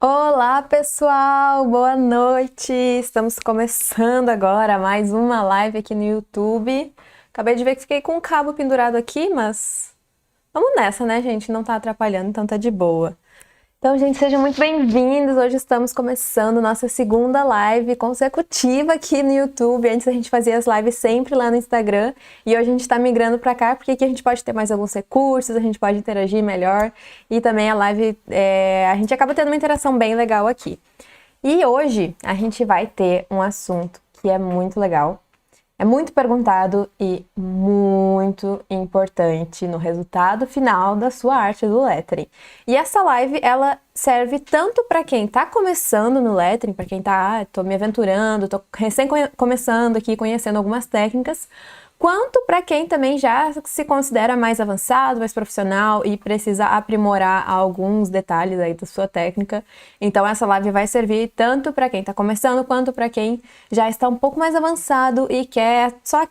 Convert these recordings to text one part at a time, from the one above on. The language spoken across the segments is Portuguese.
Olá, pessoal! Boa noite! Estamos começando agora mais uma live aqui no YouTube. Acabei de ver que fiquei com um cabo pendurado aqui, mas vamos nessa, né, gente? Não tá atrapalhando, então tá de boa. Então, gente, sejam muito bem-vindos. Hoje estamos começando nossa segunda live consecutiva aqui no YouTube. Antes a gente fazia as lives sempre lá no Instagram e hoje a gente está migrando para cá porque aqui a gente pode ter mais alguns recursos, a gente pode interagir melhor e também a live, a gente acaba tendo uma interação bem legal aqui. E hoje a gente vai ter um assunto que é muito legal. É muito perguntado e muito importante no resultado final da sua arte do lettering. E essa live, ela serve tanto para quem está começando no lettering, para quem está, tô me aventurando, tô recém começando aqui, conhecendo algumas técnicas, quanto para quem também já se considera mais avançado, mais profissional e precisa aprimorar alguns detalhes aí da sua técnica. Então essa live vai servir tanto para quem está começando, quanto para quem já está um pouco mais avançado e quer só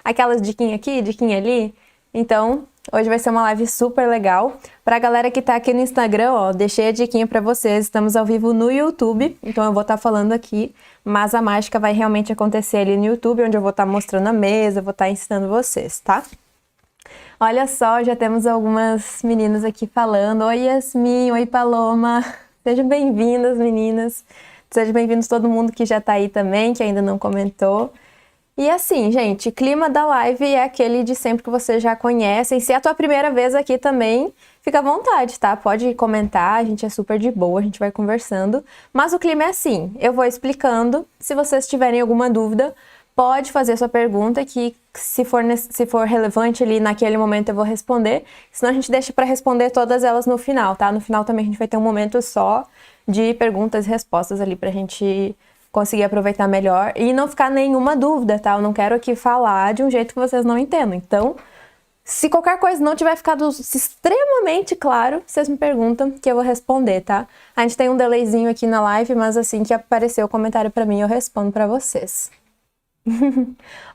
aquelas diquinhas aqui, diquinha ali. Então, hoje vai ser uma live super legal. Pra galera que tá aqui no Instagram, ó, deixei a diquinha pra vocês. Estamos ao vivo no YouTube, então eu vou estar falando aqui, mas a mágica vai realmente acontecer ali no YouTube, onde eu vou estar mostrando a mesa, vou estar ensinando vocês, tá? Olha só, já temos algumas meninas aqui falando. Oi, Yasmin, oi, Paloma. Sejam bem-vindas, meninas. Sejam bem-vindos todo mundo que já tá aí também, que ainda não comentou. E assim, gente, clima da live é aquele de sempre que vocês já conhecem. Se é a tua primeira vez aqui também, fica à vontade, tá? Pode comentar, a gente é super de boa, a gente vai conversando. Mas o clima é assim, eu vou explicando. Se vocês tiverem alguma dúvida, pode fazer sua pergunta que se for relevante ali naquele momento eu vou responder. Senão a gente deixa para responder todas elas no final, tá? No final também a gente vai ter um momento só de perguntas e respostas ali pra gente conseguir aproveitar melhor e não ficar nenhuma dúvida, tá? Eu não quero aqui falar de um jeito que vocês não entendam. Então, se qualquer coisa não tiver ficado extremamente claro, vocês me perguntam que eu vou responder, tá? A gente tem um delayzinho aqui na live, mas assim que aparecer o comentário pra mim, eu respondo pra vocês.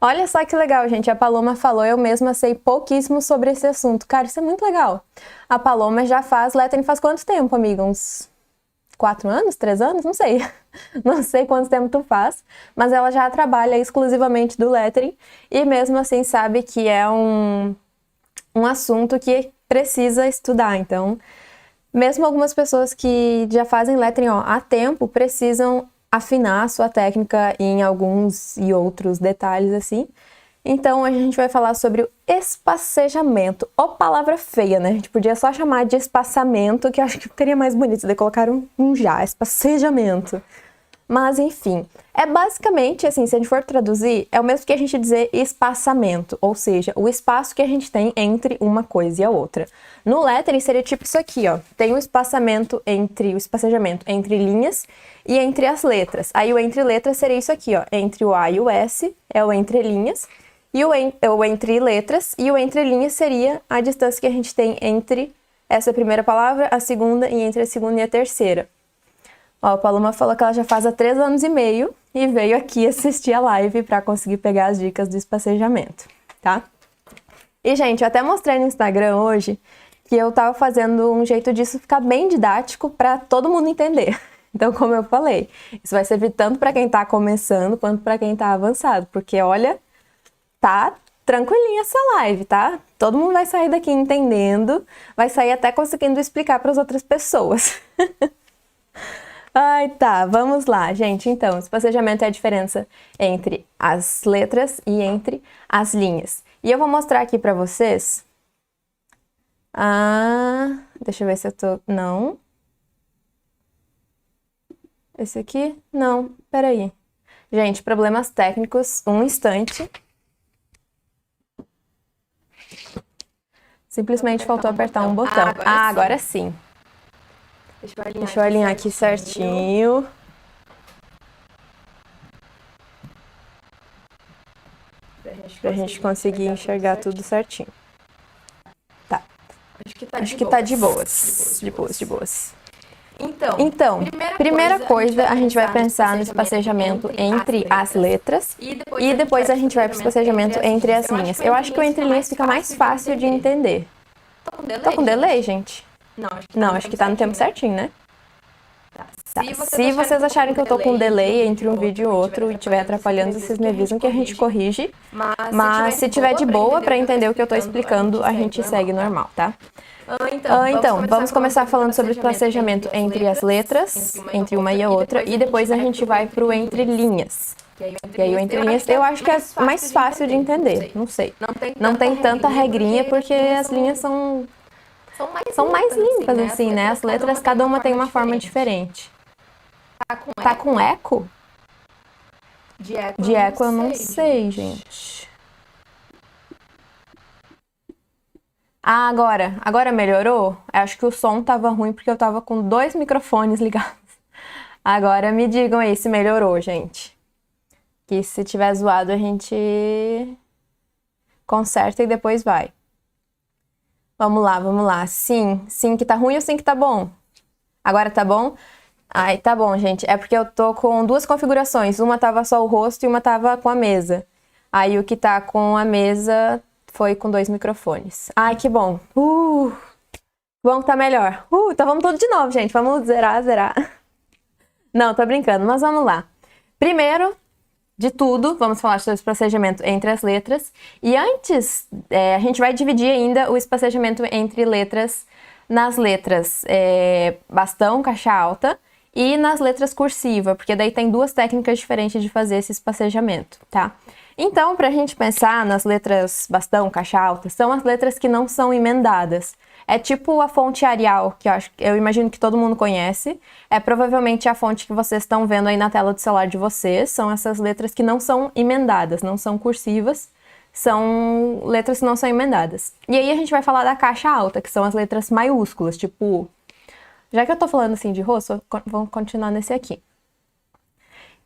Olha só que legal, gente. A Paloma falou, eu mesma sei pouquíssimo sobre esse assunto. Cara, isso é muito legal. A Paloma já faz lettering faz quanto tempo, amiga? Uns 4 anos? 3 anos? Não sei. Não sei quanto tempo tu faz, mas ela já trabalha exclusivamente do lettering e mesmo assim sabe que é um assunto que precisa estudar. Então, mesmo algumas pessoas que já fazem lettering há tempo precisam afinar a sua técnica em alguns e outros detalhes assim. Então, hoje a gente vai falar sobre o espacejamento. Ó, palavra feia, né? A gente podia só chamar de espaçamento, que eu acho que ficaria mais bonito, de colocar um já, espacejamento. Mas, enfim, é basicamente, assim, se a gente for traduzir, é o mesmo que a gente dizer espaçamento, ou seja, o espaço que a gente tem entre uma coisa e a outra. No lettering seria tipo isso aqui, ó. Tem o espacejamento entre linhas e entre as letras. Aí o entre letras seria isso aqui, ó. Entre o A e o S é o entre linhas. E o entre letras, e o entre linhas seria a distância que a gente tem entre essa primeira palavra, a segunda, e entre a segunda e a terceira. Ó, a Paloma falou que ela já faz há 3 anos e meio e veio aqui assistir a live para conseguir pegar as dicas do espacejamento, tá? E, gente, eu até mostrei no Instagram hoje que eu tava fazendo um jeito disso ficar bem didático para todo mundo entender. Então, como eu falei, isso vai servir tanto para quem tá começando quanto para quem tá avançado, porque, olha, tá tranquilinha essa live, tá? Todo mundo vai sair daqui entendendo, vai sair até conseguindo explicar para as outras pessoas. Ai, tá, vamos lá, gente. Então, espacejamento é a diferença entre as letras e entre as linhas. E eu vou mostrar aqui pra vocês. Deixa eu ver se eu tô... Não. Esse aqui? Não, peraí. Gente, problemas técnicos, um instante. Simplesmente faltou apertar um botão. Agora sim. Deixa eu alinhar aqui certinho. Pra gente conseguir enxergar tudo certinho. Tá. Acho que tá de boas. De boas. Então, primeira coisa, a gente vai pensar no espacejamento entre as letras e depois a gente vai pro espacejamento entre as linhas. Eu acho que o entre linhas fica mais fácil de entender. Tá com delay, gente? Não, acho que tá no tempo certinho, né? Tá. Se vocês acharem que eu tô com um delay entre um vídeo e outro e estiver atrapalhando, vocês me avisam que a gente corrige. Mas se tiver de boa para entender o que eu tô explicando, a gente segue normal, tá? Então, vamos começar falando sobre o placejamento entre as letras, entre uma e a outra, e depois a gente vai pro entre linhas. E aí o entre linhas eu acho que é mais fácil de entender, não sei. Não tem tanta regrinha porque as linhas são mais limpas, assim, né? As letras, cada uma tem uma forma diferente. Tá com eco? De eco eu não sei, gente. Ah, agora melhorou? Eu acho que o som tava ruim porque eu tava com 2 microfones ligados. Agora me digam aí se melhorou, gente. Que se tiver zoado a gente conserta e depois vai. Vamos lá. Sim que tá ruim ou sim que tá bom? Agora tá bom? Ai, tá bom, gente. É porque eu tô com 2 configurações. Uma tava só o rosto e uma tava com a mesa. Aí o que tá com a mesa foi com 2 microfones. Ai, que bom. Bom que tá melhor. Então vamos tudo de novo, gente. Vamos zerar. Não, tô brincando, mas vamos lá. Primeiro de tudo, vamos falar sobre o espacejamento entre as letras. E antes, a gente vai dividir ainda o espacejamento entre letras nas letras bastão, caixa alta, e nas letras cursiva, porque daí tem 2 técnicas diferentes de fazer esse espacejamento, tá? Então, pra gente pensar nas letras bastão, caixa alta, são as letras que não são emendadas. É tipo a fonte Arial, que eu imagino que todo mundo conhece. É provavelmente a fonte que vocês estão vendo aí na tela do celular de vocês. São essas letras que não são emendadas, não são cursivas. São letras que não são emendadas. E aí a gente vai falar da caixa alta, que são as letras maiúsculas, tipo... Já que eu tô falando assim de rosto, vamos continuar nesse aqui.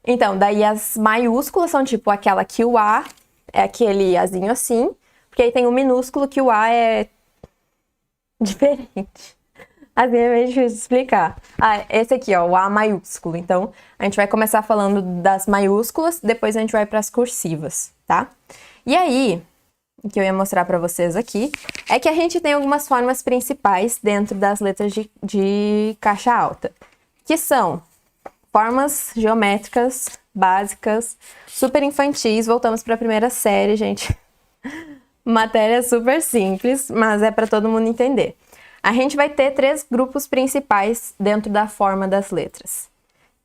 Então, daí as maiúsculas são tipo aquela que o A é aquele Azinho assim, porque aí tem o minúsculo que o A é diferente. Assim é meio difícil de explicar. Esse aqui, ó, o A maiúsculo. Então, a gente vai começar falando das maiúsculas, depois a gente vai para as cursivas, tá? E aí, o que eu ia mostrar para vocês aqui é que a gente tem algumas formas principais dentro das letras de caixa alta, que são formas geométricas básicas, super infantis. Voltamos para a primeira série, gente. Matéria super simples, mas é para todo mundo entender. A gente vai ter 3 grupos principais dentro da forma das letras,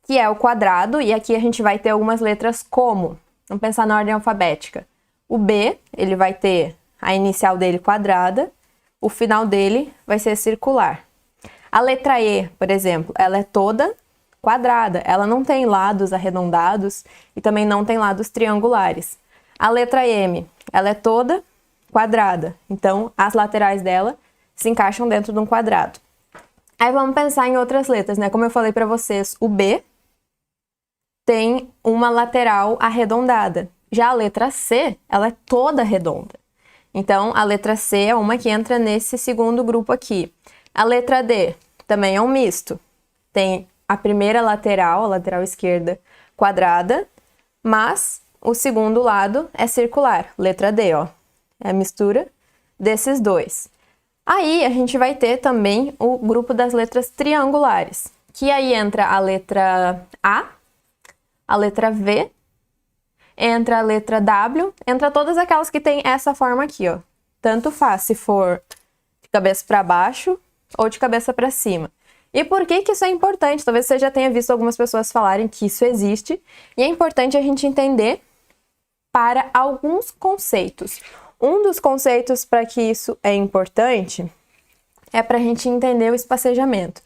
que é o quadrado, e aqui a gente vai ter algumas letras como, vamos pensar na ordem alfabética. O B, ele vai ter a inicial dele quadrada, o final dele vai ser circular. A letra E, por exemplo, ela é toda quadrada, ela não tem lados arredondados e também não tem lados triangulares. A letra M, ela é toda quadrada, então as laterais dela se encaixam dentro de um quadrado. Aí vamos pensar em outras letras, né? Como eu falei para vocês, o B tem uma lateral arredondada. Já a letra C, ela é toda redonda. Então, a letra C é uma que entra nesse segundo grupo aqui. A letra D também é um misto. Tem a primeira lateral, a lateral esquerda, quadrada, mas o segundo lado é circular. Letra D, ó. É a mistura desses 2. Aí, a gente vai ter também o grupo das letras triangulares, que aí entra a letra a letra V, entra a letra W, entra todas aquelas que tem essa forma aqui, ó. Tanto faz se for de cabeça para baixo ou de cabeça para cima. E por que que isso é importante? Talvez você já tenha visto algumas pessoas falarem que isso existe, e é importante a gente entender para alguns conceitos. Um dos conceitos para que isso é importante é para a gente entender o espacejamento.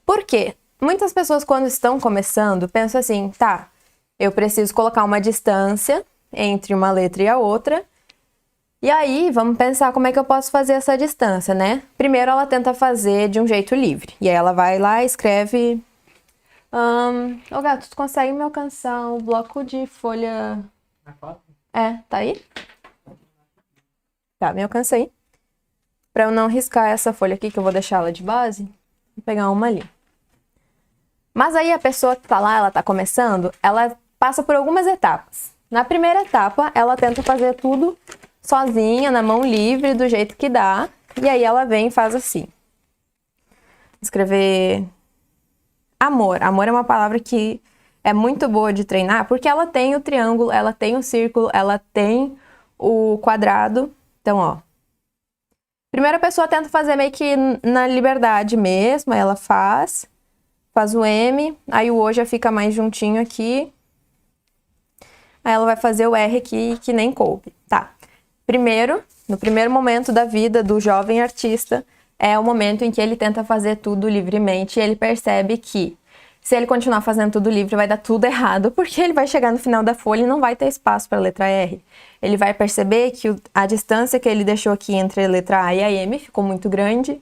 Por quê? Muitas pessoas, quando estão começando, pensam assim, tá, eu preciso colocar uma distância entre uma letra e a outra, e aí vamos pensar como é que eu posso fazer essa distância, né? Primeiro ela tenta fazer de um jeito livre, e aí ela vai lá e escreve... Ô gato, tu consegue me alcançar o bloco de folha... tá aí? Tá, me alcancei. Pra eu não riscar essa folha aqui, que eu vou deixar ela de base, vou pegar uma ali. Mas aí a pessoa que tá lá, ela tá começando, ela passa por algumas etapas. Na primeira etapa, ela tenta fazer tudo sozinha, na mão livre, do jeito que dá. E aí ela vem e faz assim. Escrever amor. Amor é uma palavra que é muito boa de treinar, porque ela tem o triângulo, ela tem o círculo, ela tem o quadrado. Então, ó. Primeira pessoa tenta fazer meio que na liberdade mesmo, aí ela faz o M, aí o O já fica mais juntinho aqui. Aí ela vai fazer o R aqui, que nem coube. Tá. Primeiro, no primeiro momento da vida do jovem artista, é o momento em que ele tenta fazer tudo livremente e ele percebe que se ele continuar fazendo tudo livre, vai dar tudo errado, porque ele vai chegar no final da folha e não vai ter espaço para a letra R. Ele vai perceber que a distância que ele deixou aqui entre a letra A e a M ficou muito grande,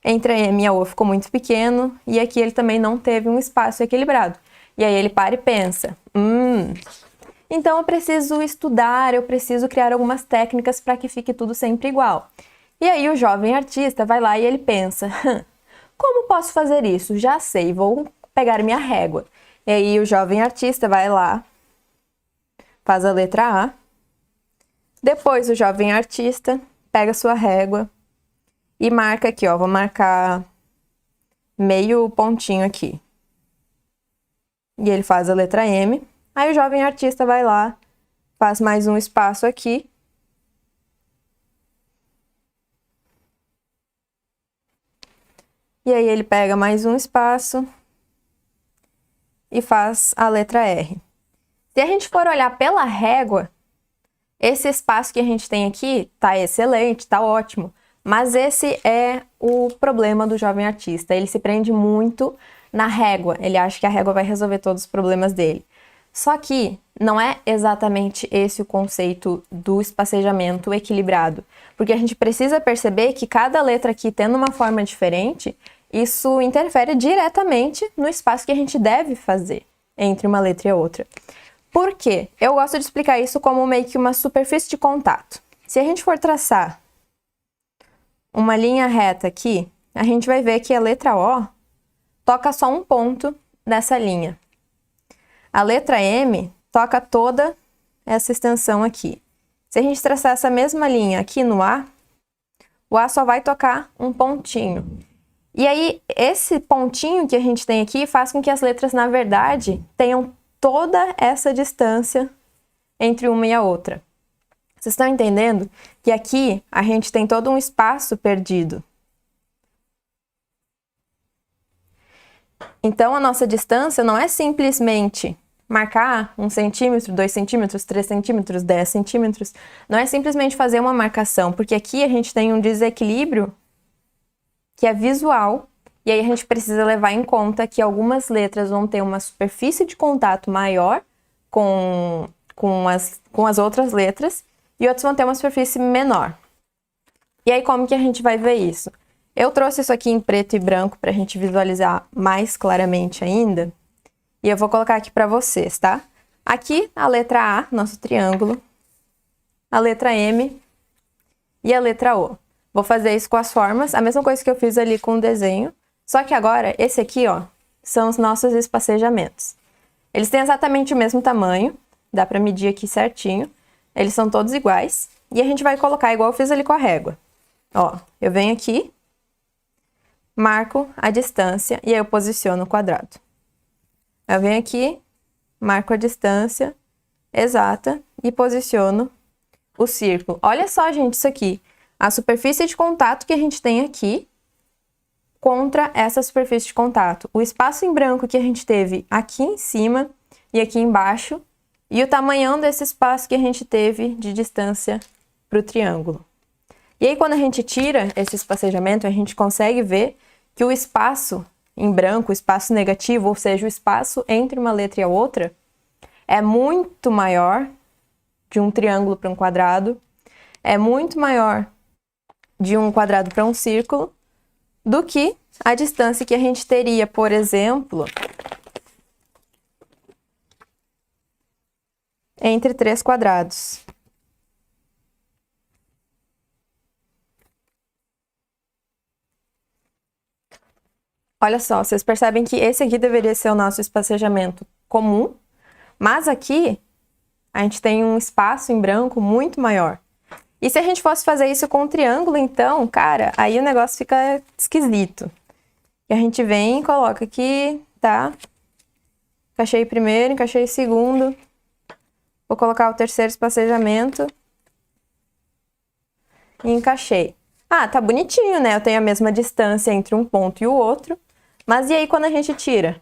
entre a M e a O ficou muito pequeno, e aqui ele também não teve um espaço equilibrado. E aí ele para e pensa, então eu preciso estudar, eu preciso criar algumas técnicas para que fique tudo sempre igual. E aí o jovem artista vai lá e ele pensa, como posso fazer isso? Já sei, vou pegar minha régua. E aí o jovem artista vai lá, faz a letra A. Depois o jovem artista pega sua régua e marca aqui, ó, vou marcar meio pontinho aqui. E ele faz a letra M. Aí o jovem artista vai lá, faz mais um espaço aqui. E aí ele pega mais um espaço e faz a letra R. Se a gente for olhar pela régua, esse espaço que a gente tem aqui tá excelente, tá ótimo. Mas esse é o problema do jovem artista. Ele se prende muito na régua. Ele acha que a régua vai resolver todos os problemas dele. Só que não é exatamente esse o conceito do espacejamento equilibrado. Porque a gente precisa perceber que cada letra aqui tendo uma forma diferente, isso interfere diretamente no espaço que a gente deve fazer entre uma letra e a outra. Por quê? Eu gosto de explicar isso como meio que uma superfície de contato. Se a gente for traçar uma linha reta aqui, a gente vai ver que a letra O toca só um ponto nessa linha. A letra M toca toda essa extensão aqui. Se a gente traçar essa mesma linha aqui no A, o A só vai tocar um pontinho. E aí, esse pontinho que a gente tem aqui faz com que as letras, na verdade, tenham toda essa distância entre uma e a outra. Vocês estão entendendo que aqui a gente tem todo um espaço perdido. Então, a nossa distância não é simplesmente marcar 1 centímetro, 2 centímetros, 3 centímetros, 10 centímetros. Não é simplesmente fazer uma marcação, porque aqui a gente tem um desequilíbrio que é visual, e aí a gente precisa levar em conta que algumas letras vão ter uma superfície de contato maior com as outras letras, e outras vão ter uma superfície menor. E aí como que a gente vai ver isso? Eu trouxe isso aqui em preto e branco para a gente visualizar mais claramente ainda, e eu vou colocar aqui para vocês, tá? Aqui a letra A, nosso triângulo, a letra M e a letra O. Vou fazer isso com as formas, a mesma coisa que eu fiz ali com o desenho, só que agora, esse aqui, ó, são os nossos espacejamentos. Eles têm exatamente o mesmo tamanho, dá pra medir aqui certinho, eles são todos iguais, e a gente vai colocar igual eu fiz ali com a régua. Ó, eu venho aqui, marco a distância, e aí eu posiciono o quadrado. Eu venho aqui, marco a distância exata, e posiciono o círculo. Olha só, gente, isso aqui. A superfície de contato que a gente tem aqui contra essa superfície de contato. O espaço em branco que a gente teve aqui em cima e aqui embaixo e o tamanhão desse espaço que a gente teve de distância para o triângulo. E aí quando a gente tira esse espacejamento, a gente consegue ver que o espaço em branco, o espaço negativo, ou seja, o espaço entre uma letra e a outra, é muito maior de um triângulo para um quadrado, é muito maior de um quadrado para um círculo, do que a distância que a gente teria, por exemplo, entre 3 quadrados. Olha só, vocês percebem que esse aqui deveria ser o nosso espacejamento comum, mas aqui a gente tem um espaço em branco muito maior. E se a gente fosse fazer isso com um triângulo, então, cara, aí o negócio fica esquisito. E a gente vem e coloca aqui tá? Encaixei primeiro, encaixei segundo. Vou colocar o terceiro espacejamento. E encaixei. Ah, tá bonitinho, né? Eu tenho a mesma distância entre um ponto e o outro. Mas e aí quando a gente tira?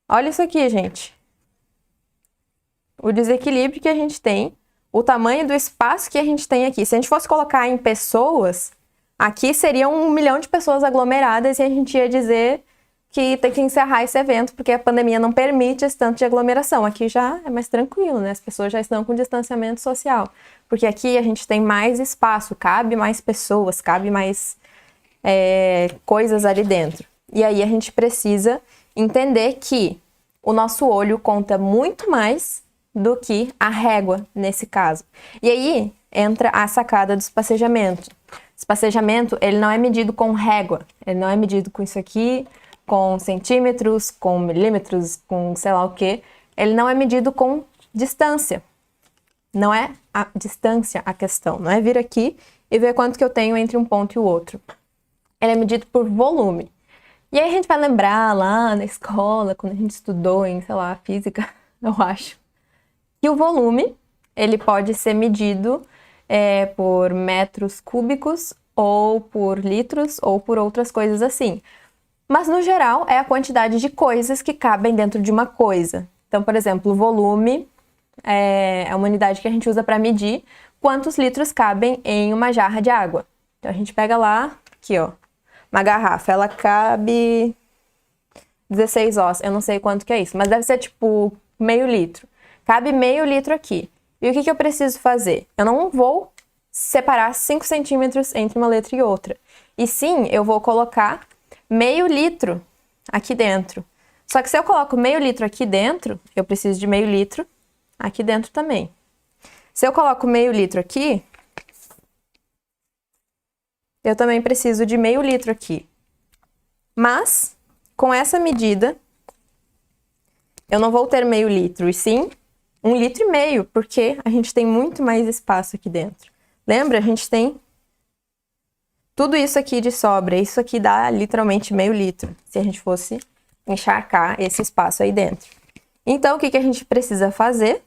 Olha isso aqui, gente. O desequilíbrio que a gente tem, o tamanho do espaço que a gente tem aqui. Se a gente fosse colocar em pessoas, aqui seriam 1 milhão de pessoas aglomeradas e a gente ia dizer que tem que encerrar esse evento porque a pandemia não permite esse tanto de aglomeração. Aqui já é mais tranquilo, né? As pessoas já estão com distanciamento social. Porque aqui a gente tem mais espaço, cabe mais pessoas, cabe mais coisas ali dentro. E aí a gente precisa entender que o nosso olho conta muito mais do que a régua, nesse caso. E aí entra a sacada do espacejamento. Espacejamento, ele não é medido com régua, ele não é medido com isso aqui, com centímetros, com milímetros, com sei lá o quê. Ele não é medido com distância. Não é a distância a questão, não é vir aqui e ver quanto que eu tenho entre um ponto e o outro. Ele é medido por volume. E aí a gente vai lembrar lá na escola, quando a gente estudou em, sei lá, física, eu acho, que o volume, ele pode ser medido por metros cúbicos, ou por litros, ou por outras coisas assim. Mas, no geral, é a quantidade de coisas que cabem dentro de uma coisa. Então, por exemplo, o volume é uma unidade que a gente usa para medir quantos litros cabem em uma jarra de água. Então, a gente pega lá, aqui ó, uma garrafa, ela cabe 16 ossos, eu não sei quanto que é isso, mas deve ser tipo meio litro. Cabe meio litro aqui. E o que eu preciso fazer? Eu não vou separar 5 centímetros entre uma letra e outra. E sim, eu vou colocar meio litro aqui dentro. Só que se eu coloco meio litro aqui dentro, eu preciso de meio litro aqui dentro também. Se eu coloco meio litro aqui, eu também preciso de meio litro aqui. Mas, com essa medida, eu não vou ter meio litro, e sim 1,5 litro, porque a gente tem muito mais espaço aqui dentro. Lembra? A gente tem tudo isso aqui de sobra. Isso aqui dá literalmente meio litro, se a gente fosse encharcar esse espaço aí dentro. Então, o que a gente precisa fazer?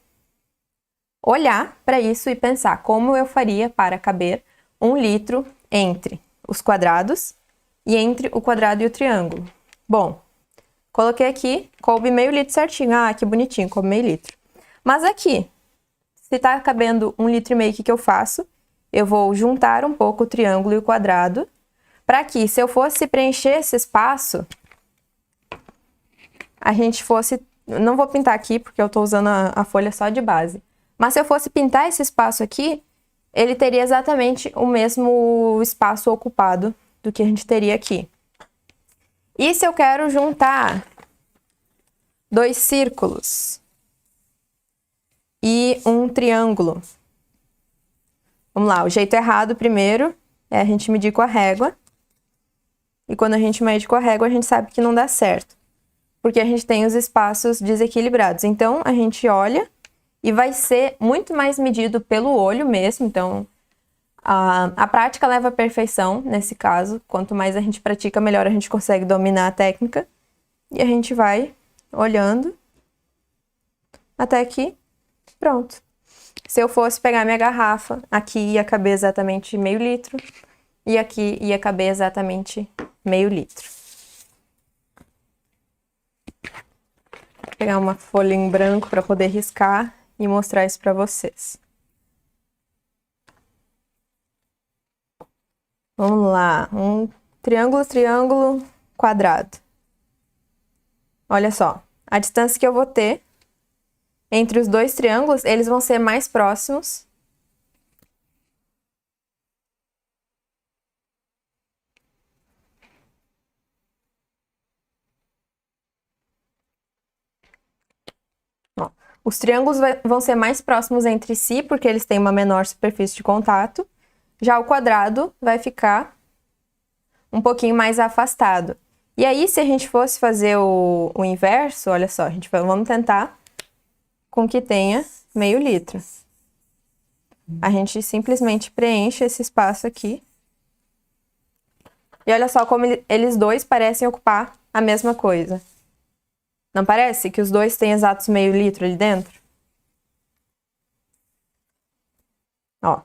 Olhar para isso e pensar como eu faria para caber 1 litro entre os quadrados e entre o quadrado e o triângulo. Bom, coloquei aqui, coube meio litro certinho. Ah, que bonitinho, coube meio litro. Mas aqui, se tá cabendo 1,5 litro, o que eu faço? Eu vou juntar um pouco o triângulo e o quadrado, para que, se eu fosse preencher esse espaço, a gente fosse... Não vou pintar aqui, porque eu tô usando a folha só de base. Mas se eu fosse pintar esse espaço aqui, ele teria exatamente o mesmo espaço ocupado do que a gente teria aqui. E se eu quero juntar 2 círculos e um triângulo? Vamos lá, o jeito errado primeiro é a gente medir com a régua. E quando a gente mede com a régua, a gente sabe que não dá certo, porque a gente tem os espaços desequilibrados. Então, a gente olha e vai ser muito mais medido pelo olho mesmo. Então, a prática leva à perfeição nesse caso. Quanto mais a gente pratica, melhor a gente consegue dominar a técnica. E a gente vai olhando até que pronto. Se eu fosse pegar minha garrafa, aqui ia caber exatamente meio litro e aqui ia caber exatamente meio litro. Vou pegar uma folha em branco para poder riscar e mostrar isso para vocês. Vamos lá, um triângulo, triângulo, quadrado. Olha só, a distância que eu vou ter entre os 2 triângulos, eles vão ser mais próximos. Ó, os triângulos vão ser mais próximos entre si, porque eles têm uma menor superfície de contato. Já o quadrado vai ficar um pouquinho mais afastado. E aí, se a gente fosse fazer o inverso, olha só, vamos tentar com que tenha meio litro. A gente simplesmente preenche esse espaço aqui. E olha só como eles dois parecem ocupar a mesma coisa? Não parece que os dois têm exatos meio litro ali dentro? Ó.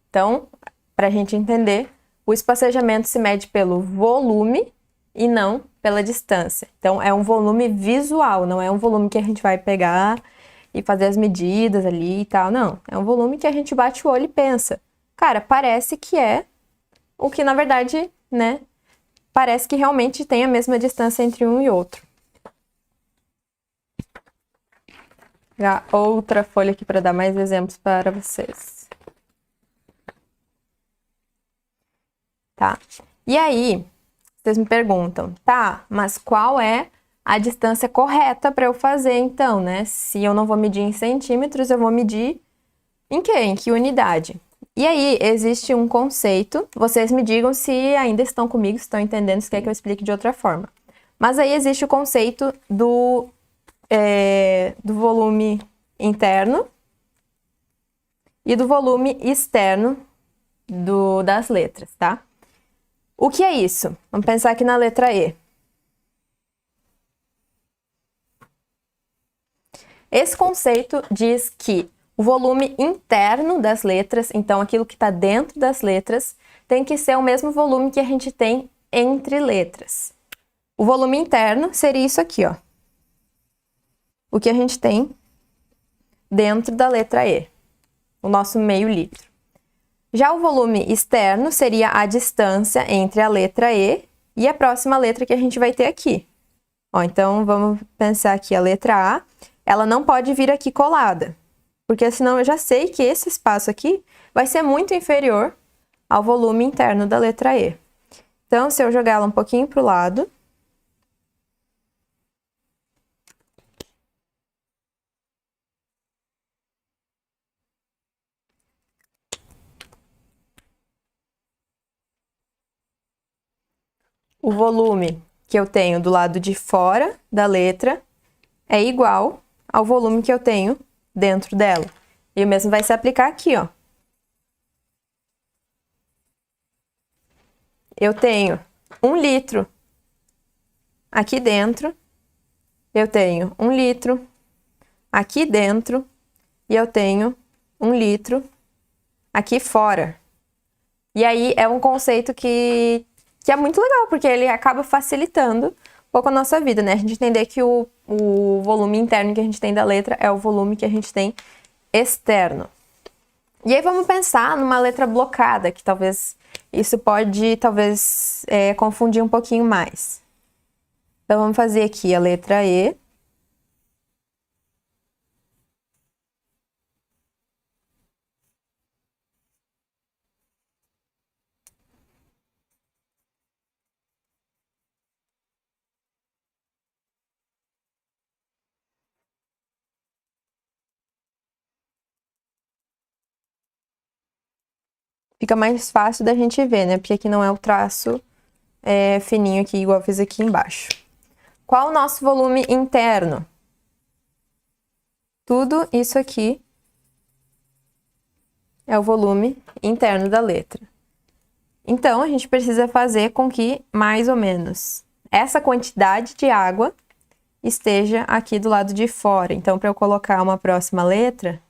Então, para a gente entender, o espacejamento se mede pelo volume e não pela distância. Então, é um volume visual, não é um volume que a gente vai pegar e fazer as medidas ali e tal, não. É um volume que a gente bate o olho e pensa, cara, parece que é o que, na verdade, né, parece que realmente tem a mesma distância entre um e outro. Já outra folha aqui para dar mais exemplos para vocês. Tá? E aí, vocês me perguntam, tá, mas qual é a distância correta para eu fazer, então, né? Se eu não vou medir em centímetros, eu vou medir em quê? Em que unidade? E aí, existe um conceito, vocês me digam se ainda estão comigo, se estão entendendo, se quer que eu explique de outra forma. Mas aí existe o conceito do volume interno e do volume externo das letras, tá? O que é isso? Vamos pensar aqui na letra E. Esse conceito diz que o volume interno das letras, então aquilo que está dentro das letras, tem que ser o mesmo volume que a gente tem entre letras. O volume interno seria isso aqui, ó. O que a gente tem dentro da letra E, o nosso meio litro. Já o volume externo seria a distância entre a letra E e a próxima letra que a gente vai ter aqui. Ó, então, vamos pensar aqui a letra A. Ela não pode vir aqui colada, porque senão eu já sei que esse espaço aqui vai ser muito inferior ao volume interno da letra E. Então, se eu jogar ela um pouquinho para o lado, o volume que eu tenho do lado de fora da letra é igual ao volume que eu tenho dentro dela. E o mesmo vai se aplicar aqui, ó. Eu tenho 1 litro aqui dentro, eu tenho 1 litro aqui dentro e eu tenho 1 litro aqui fora. E aí é um conceito que é muito legal, porque ele acaba facilitando um pouco a nossa vida, né? A gente entender que o volume interno que a gente tem da letra é o volume que a gente tem externo. E aí vamos pensar numa letra blocada, que talvez isso pode, confundir um pouquinho mais. Então vamos fazer aqui a letra E. Fica mais fácil da gente ver, né? Porque aqui não é o traço fininho aqui, igual eu fiz aqui embaixo. Qual o nosso volume interno? Tudo isso aqui é o volume interno da letra. Então, a gente precisa fazer com que, mais ou menos, essa quantidade de água esteja aqui do lado de fora. Então, para eu colocar uma próxima letra,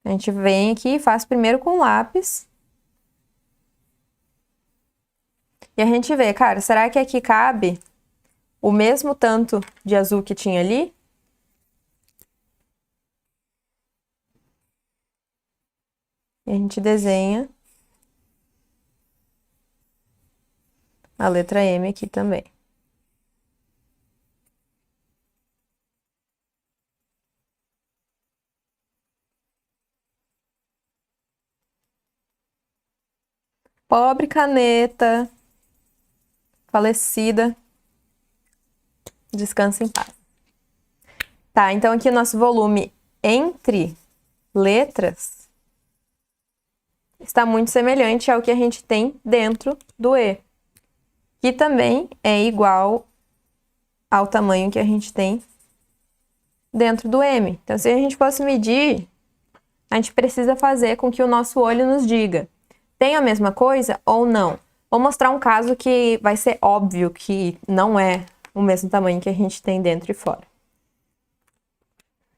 a gente vem aqui e faz primeiro com lápis. E a gente vê, cara, será que aqui cabe o mesmo tanto de azul que tinha ali? E a gente desenha a letra M aqui também. Pobre caneta, falecida, descansa em paz. Tá, então aqui o nosso volume entre letras está muito semelhante ao que a gente tem dentro do E, que também é igual ao tamanho que a gente tem dentro do M. Então, se a gente fosse medir, a gente precisa fazer com que o nosso olho nos diga, tem a mesma coisa ou não? Vou mostrar um caso que vai ser óbvio que não é o mesmo tamanho que a gente tem dentro e fora.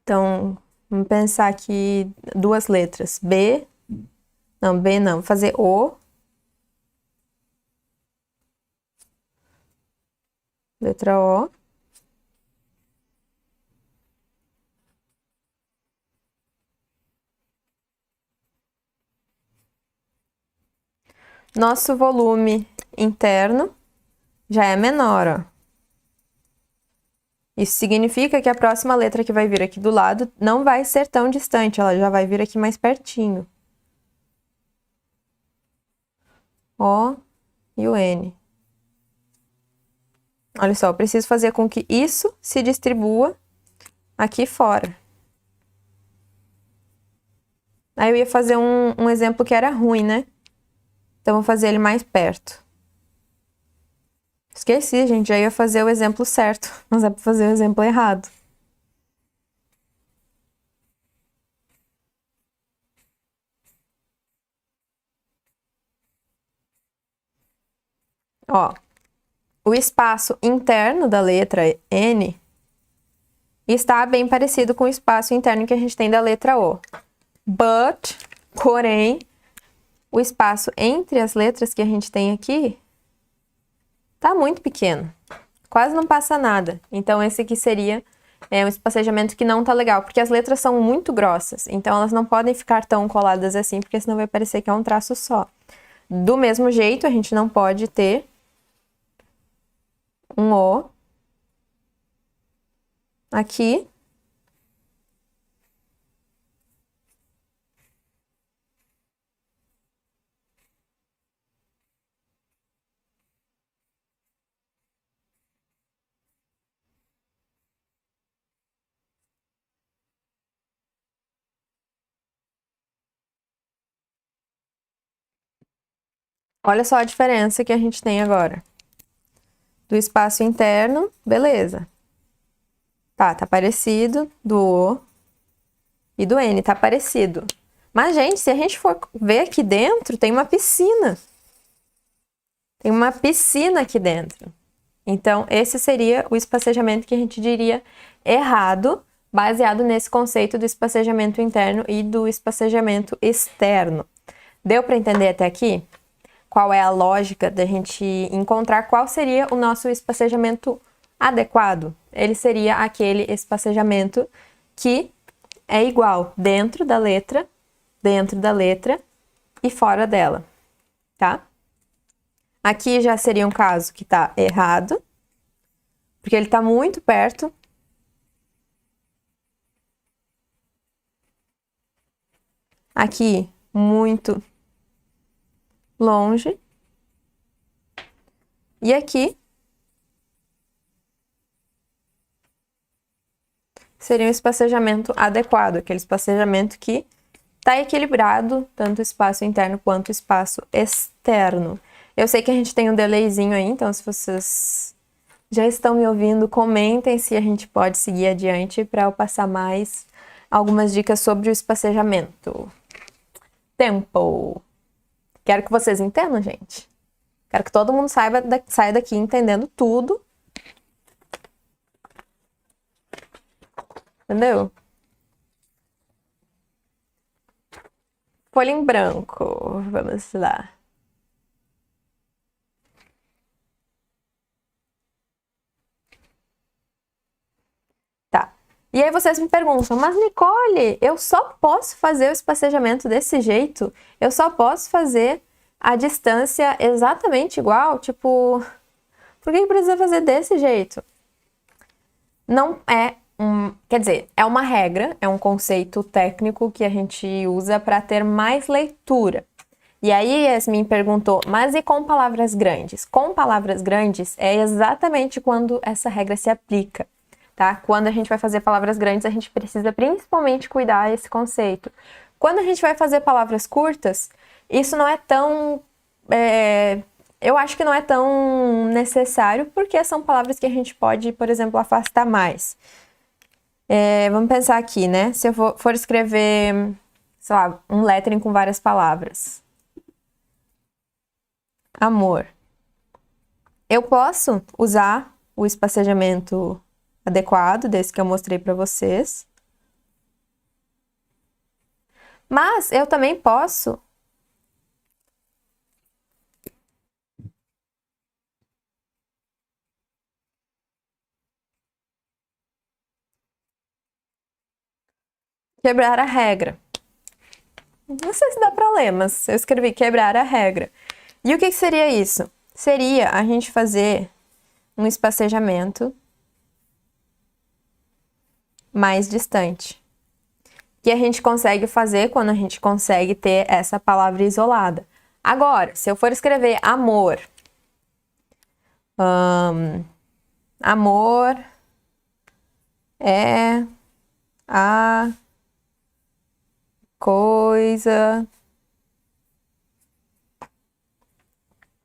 Então, vamos pensar aqui duas letras. B não, vou fazer O. Letra O. Nosso volume interno já é menor, ó. Isso significa que a próxima letra que vai vir aqui do lado não vai ser tão distante, ela já vai vir aqui mais pertinho. O e o N. Olha só, eu preciso fazer com que isso se distribua aqui fora. Aí eu ia fazer um exemplo que era ruim, né? Então, vou fazer ele mais perto. Esqueci, gente, já ia fazer o exemplo certo, mas é para fazer o exemplo errado. Ó, o espaço interno da letra N está bem parecido com o espaço interno que a gente tem da letra O. Porém, o espaço entre as letras que a gente tem aqui tá muito pequeno. Quase não passa nada. Então, esse aqui seria um espacejamento que não tá legal, porque as letras são muito grossas. Então, elas não podem ficar tão coladas assim, porque senão vai parecer que é um traço só. Do mesmo jeito, a gente não pode ter um O aqui. Olha só a diferença que a gente tem agora. Do espaço interno, beleza. Tá parecido do O e do N, tá parecido. Mas, gente, se a gente for ver aqui dentro, tem uma piscina. Tem uma piscina aqui dentro. Então, esse seria o espacejamento que a gente diria errado, baseado nesse conceito do espacejamento interno e do espacejamento externo. Deu para entender até aqui? Qual é a lógica da gente encontrar qual seria o nosso espacejamento adequado? Ele seria aquele espacejamento que é igual dentro da letra e fora dela, tá? Aqui já seria um caso que tá errado, porque ele tá muito perto. Aqui, muito longe. E aqui seria um espacejamento adequado, aquele espacejamento que está equilibrado, tanto o espaço interno quanto o espaço externo. Eu sei que a gente tem um delayzinho aí, então se vocês já estão me ouvindo, comentem se a gente pode seguir adiante para eu passar mais algumas dicas sobre o espacejamento. Tempo. Quero que vocês entendam, gente. Quero que todo mundo saia daqui entendendo tudo. Entendeu? Folha em branco. Vamos lá. Tá. E aí vocês me perguntam, mas Nicole, eu só posso fazer o espacejamento desse jeito? Eu só posso fazer a distância exatamente igual? Tipo, por que precisa fazer desse jeito? Não é quer dizer, é uma regra, é um conceito técnico que a gente usa para ter mais leitura. E aí Yasmin perguntou, mas e com palavras grandes? Com palavras grandes é exatamente quando essa regra se aplica, tá? Quando a gente vai fazer palavras grandes, a gente precisa principalmente cuidar desse conceito. Quando a gente vai fazer palavras curtas, isso não é tão... eu acho que não é tão necessário, porque são palavras que a gente pode, por exemplo, afastar mais. Vamos pensar aqui, né? Se eu for escrever, sei lá, um lettering com várias palavras. amor. Eu posso usar o espacejamento adequado, desse que eu mostrei para vocês. Mas eu também posso quebrar a regra. Não sei se dá para ler, mas eu escrevi quebrar a regra. E o que seria isso? Seria a gente fazer um espacejamento mais distante. Que a gente consegue fazer quando a gente consegue ter essa palavra isolada. Agora, se eu for escrever amor, amor é a coisa,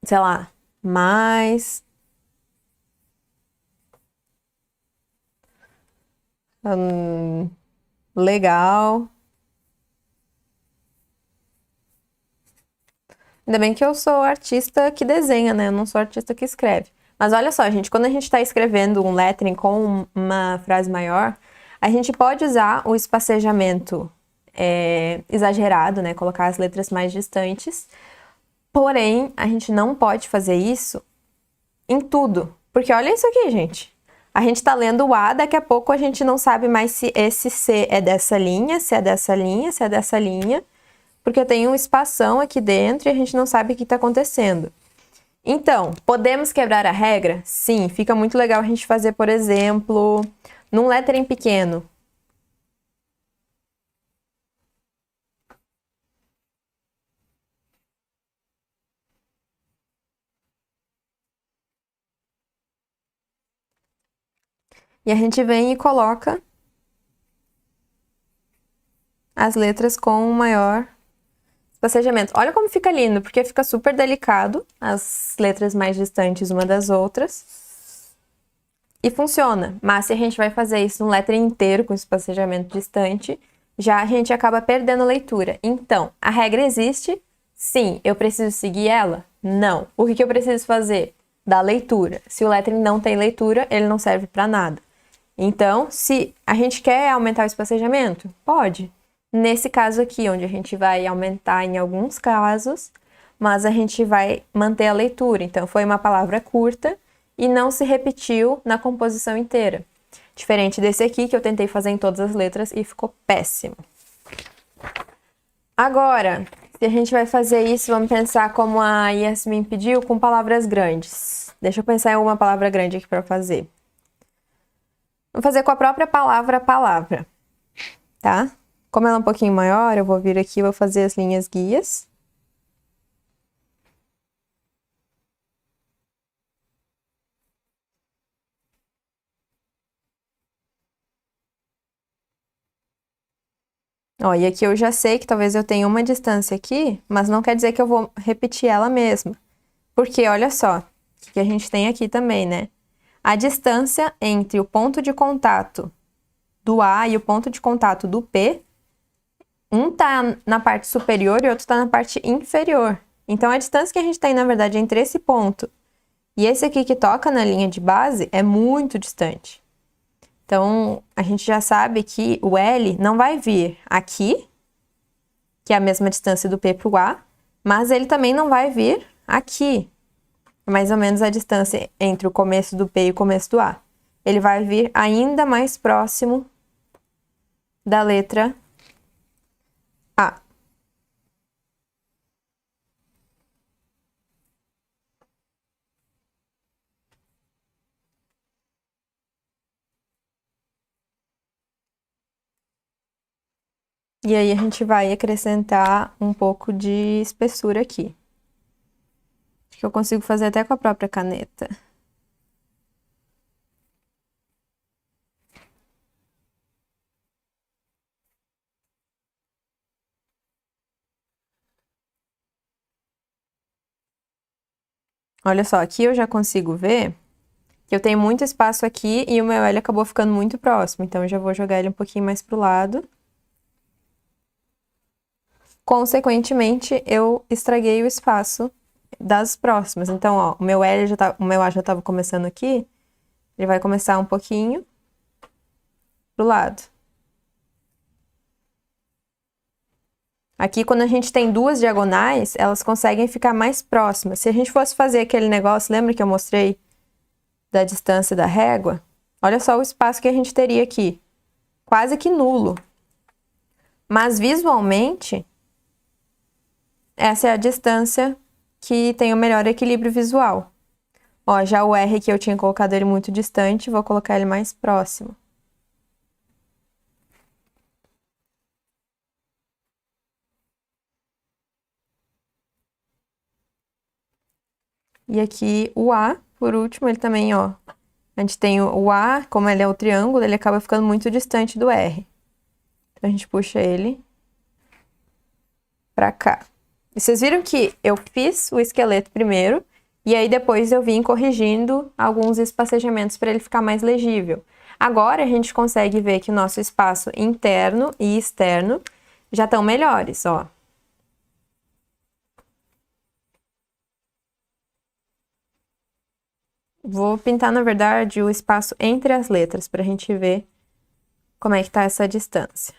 sei lá, mais legal. Ainda bem que eu sou artista que desenha, né? Eu não sou artista que escreve. Mas olha só, gente, quando a gente está escrevendo um lettering com uma frase maior, a gente pode usar o espacejamento exagerado, né? Colocar as letras mais distantes. Porém, a gente não pode fazer isso em tudo. Porque olha isso aqui, gente. A gente tá lendo o A, daqui a pouco a gente não sabe mais se esse C é dessa linha, se é dessa linha, se é dessa linha. Porque tem um espação aqui dentro e a gente não sabe o que está acontecendo. Então, podemos quebrar a regra? Sim, fica muito legal a gente fazer, por exemplo, num lettering pequeno. E a gente vem e coloca as letras com um maior espacejamento. Olha como fica lindo, porque fica super delicado as letras mais distantes uma das outras. E funciona. Mas se a gente vai fazer isso num lettering inteiro com espacejamento distante, já a gente acaba perdendo a leitura. Então, a regra existe? Sim. Eu preciso seguir ela? Não. O que eu preciso fazer? Dar leitura. Se o lettering não tem leitura, ele não serve para nada. Então, se a gente quer aumentar o espacejamento, pode. Nesse caso aqui, onde a gente vai aumentar em alguns casos, mas a gente vai manter a leitura. Então, foi uma palavra curta e não se repetiu na composição inteira. Diferente desse aqui, que eu tentei fazer em todas as letras e ficou péssimo. Agora, se a gente vai fazer isso, vamos pensar como a Yasmin pediu, com palavras grandes. Deixa eu pensar em alguma palavra grande aqui para fazer. Vou fazer com a própria palavra, tá? Como ela é um pouquinho maior, eu vou vir aqui e vou fazer as linhas guias. Ó, e aqui eu já sei que talvez eu tenha uma distância aqui, mas não quer dizer que eu vou repetir ela mesma. Porque, olha só, o que a gente tem aqui também, né? A distância entre o ponto de contato do A e o ponto de contato do P, um tá na parte superior e o outro tá na parte inferior. Então, a distância que a gente tem, na verdade, entre esse ponto e esse aqui que toca na linha de base é muito distante. Então, a gente já sabe que o L não vai vir aqui, que é a mesma distância do P para o A, mas ele também não vai vir aqui, mais ou menos a distância entre o começo do P e o começo do A. Ele vai vir ainda mais próximo da letra A. E aí a gente vai acrescentar um pouco de espessura aqui. Acho que eu consigo fazer até com a própria caneta. Olha só, aqui eu já consigo ver que eu tenho muito espaço aqui e o meu L acabou ficando muito próximo. Então, eu já vou jogar ele um pouquinho mais pro lado. Consequentemente, eu estraguei o espaço das próximas. Então, ó, o meu L já tá, o meu A já tava começando aqui, ele vai começar um pouquinho pro lado. Aqui, quando a gente tem duas diagonais, elas conseguem ficar mais próximas. Se a gente fosse fazer aquele negócio, lembra que eu mostrei da distância da régua? Olha só o espaço que a gente teria aqui. Quase que nulo. Mas visualmente, essa é a distância que tem o melhor equilíbrio visual. Ó, já o R que eu tinha colocado ele muito distante, vou colocar ele mais próximo. E aqui o A, por último, ele também, ó. A gente tem o A, como ele é o triângulo, ele acaba ficando muito distante do R. Então a gente puxa ele pra cá. E vocês viram que eu fiz o esqueleto primeiro, e aí depois eu vim corrigindo alguns espacejamentos para ele ficar mais legível. Agora a gente consegue ver que o nosso espaço interno e externo já estão melhores, ó. Vou pintar, na verdade, o espaço entre as letras para a gente ver como é que tá essa distância.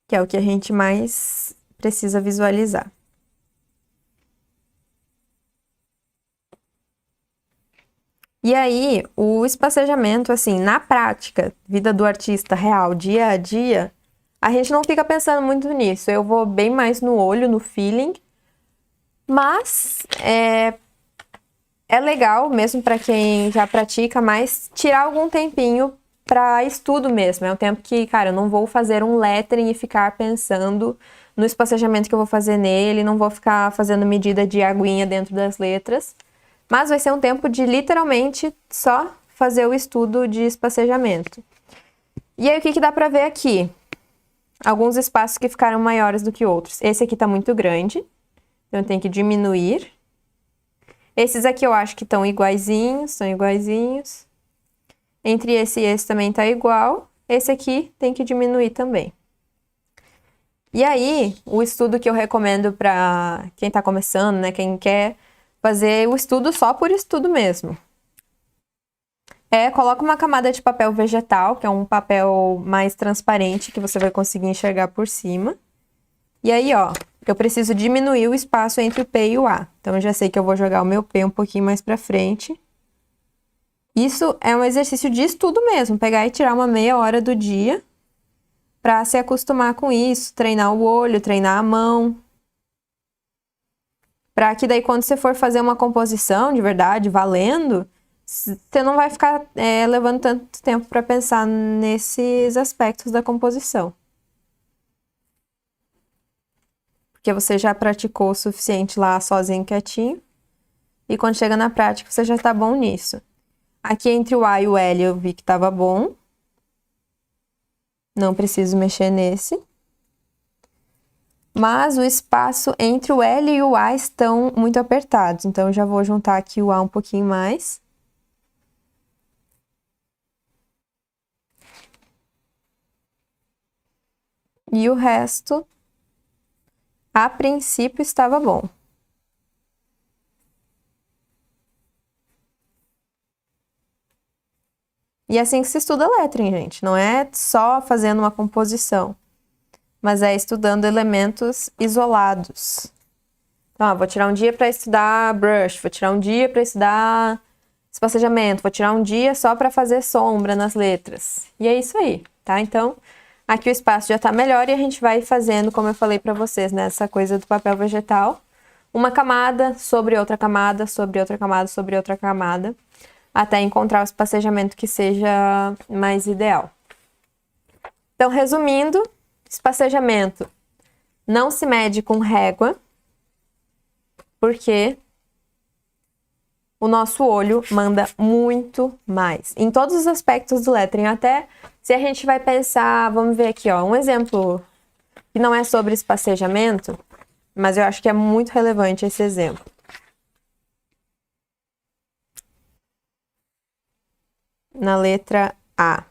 Que é o que a gente mais precisa visualizar. E aí, o espacejamento, assim, na prática, vida do artista real, dia a dia, a gente não fica pensando muito nisso. Eu vou bem mais no olho, no feeling. Mas é legal, mesmo para quem já pratica, mas tirar algum tempinho para estudo mesmo. É um tempo que, cara, eu não vou fazer um lettering e ficar pensando no espacejamento que eu vou fazer nele, não vou ficar fazendo medida de aguinha dentro das letras. Mas vai ser um tempo de literalmente só fazer o estudo de espacejamento. E aí, o que dá pra ver aqui? Alguns espaços que ficaram maiores do que outros. Esse aqui tá muito grande, então eu tenho que diminuir. Esses aqui eu acho que estão iguaizinhos, são iguaizinhos. Entre esse e esse também tá igual. Esse aqui tem que diminuir também. E aí, o estudo que eu recomendo pra quem tá começando, né, quem quer fazer o estudo só por estudo mesmo. Coloca uma camada de papel vegetal, que é um papel mais transparente, que você vai conseguir enxergar por cima. E aí, ó, eu preciso diminuir o espaço entre o P e o A. Então, eu já sei que eu vou jogar o meu P um pouquinho mais pra frente. Isso é um exercício de estudo mesmo, pegar e tirar uma meia hora do dia pra se acostumar com isso, treinar o olho, treinar a mão. Pra que daí, quando você for fazer uma composição de verdade, valendo, você não vai ficar levando tanto tempo para pensar nesses aspectos da composição. Porque você já praticou o suficiente lá sozinho, quietinho. E quando chega na prática, você já tá bom nisso. Aqui entre o A e o L eu vi que tava bom. Não preciso mexer nesse. Mas o espaço entre o L e o A estão muito apertados. Então, eu já vou juntar aqui o A um pouquinho mais. E o resto, a princípio, estava bom. E é assim que se estuda lettering, gente. Não é só fazendo uma composição, mas é estudando elementos isolados. Então, ó, vou tirar um dia para estudar brush, vou tirar um dia para estudar espacejamento, vou tirar um dia só para fazer sombra nas letras. E é isso aí, tá? Então, aqui o espaço já tá melhor e a gente vai fazendo, como eu falei para vocês, né? Essa coisa do papel vegetal. Uma camada sobre outra camada, sobre outra camada, sobre outra camada, até encontrar o espacejamento que seja mais ideal. Então, resumindo, espacejamento não se mede com régua, porque o nosso olho manda muito mais. Em todos os aspectos do lettering, até se a gente vai pensar, vamos ver aqui, ó, um exemplo que não é sobre espacejamento, mas eu acho que é muito relevante esse exemplo. Na letra A. Vou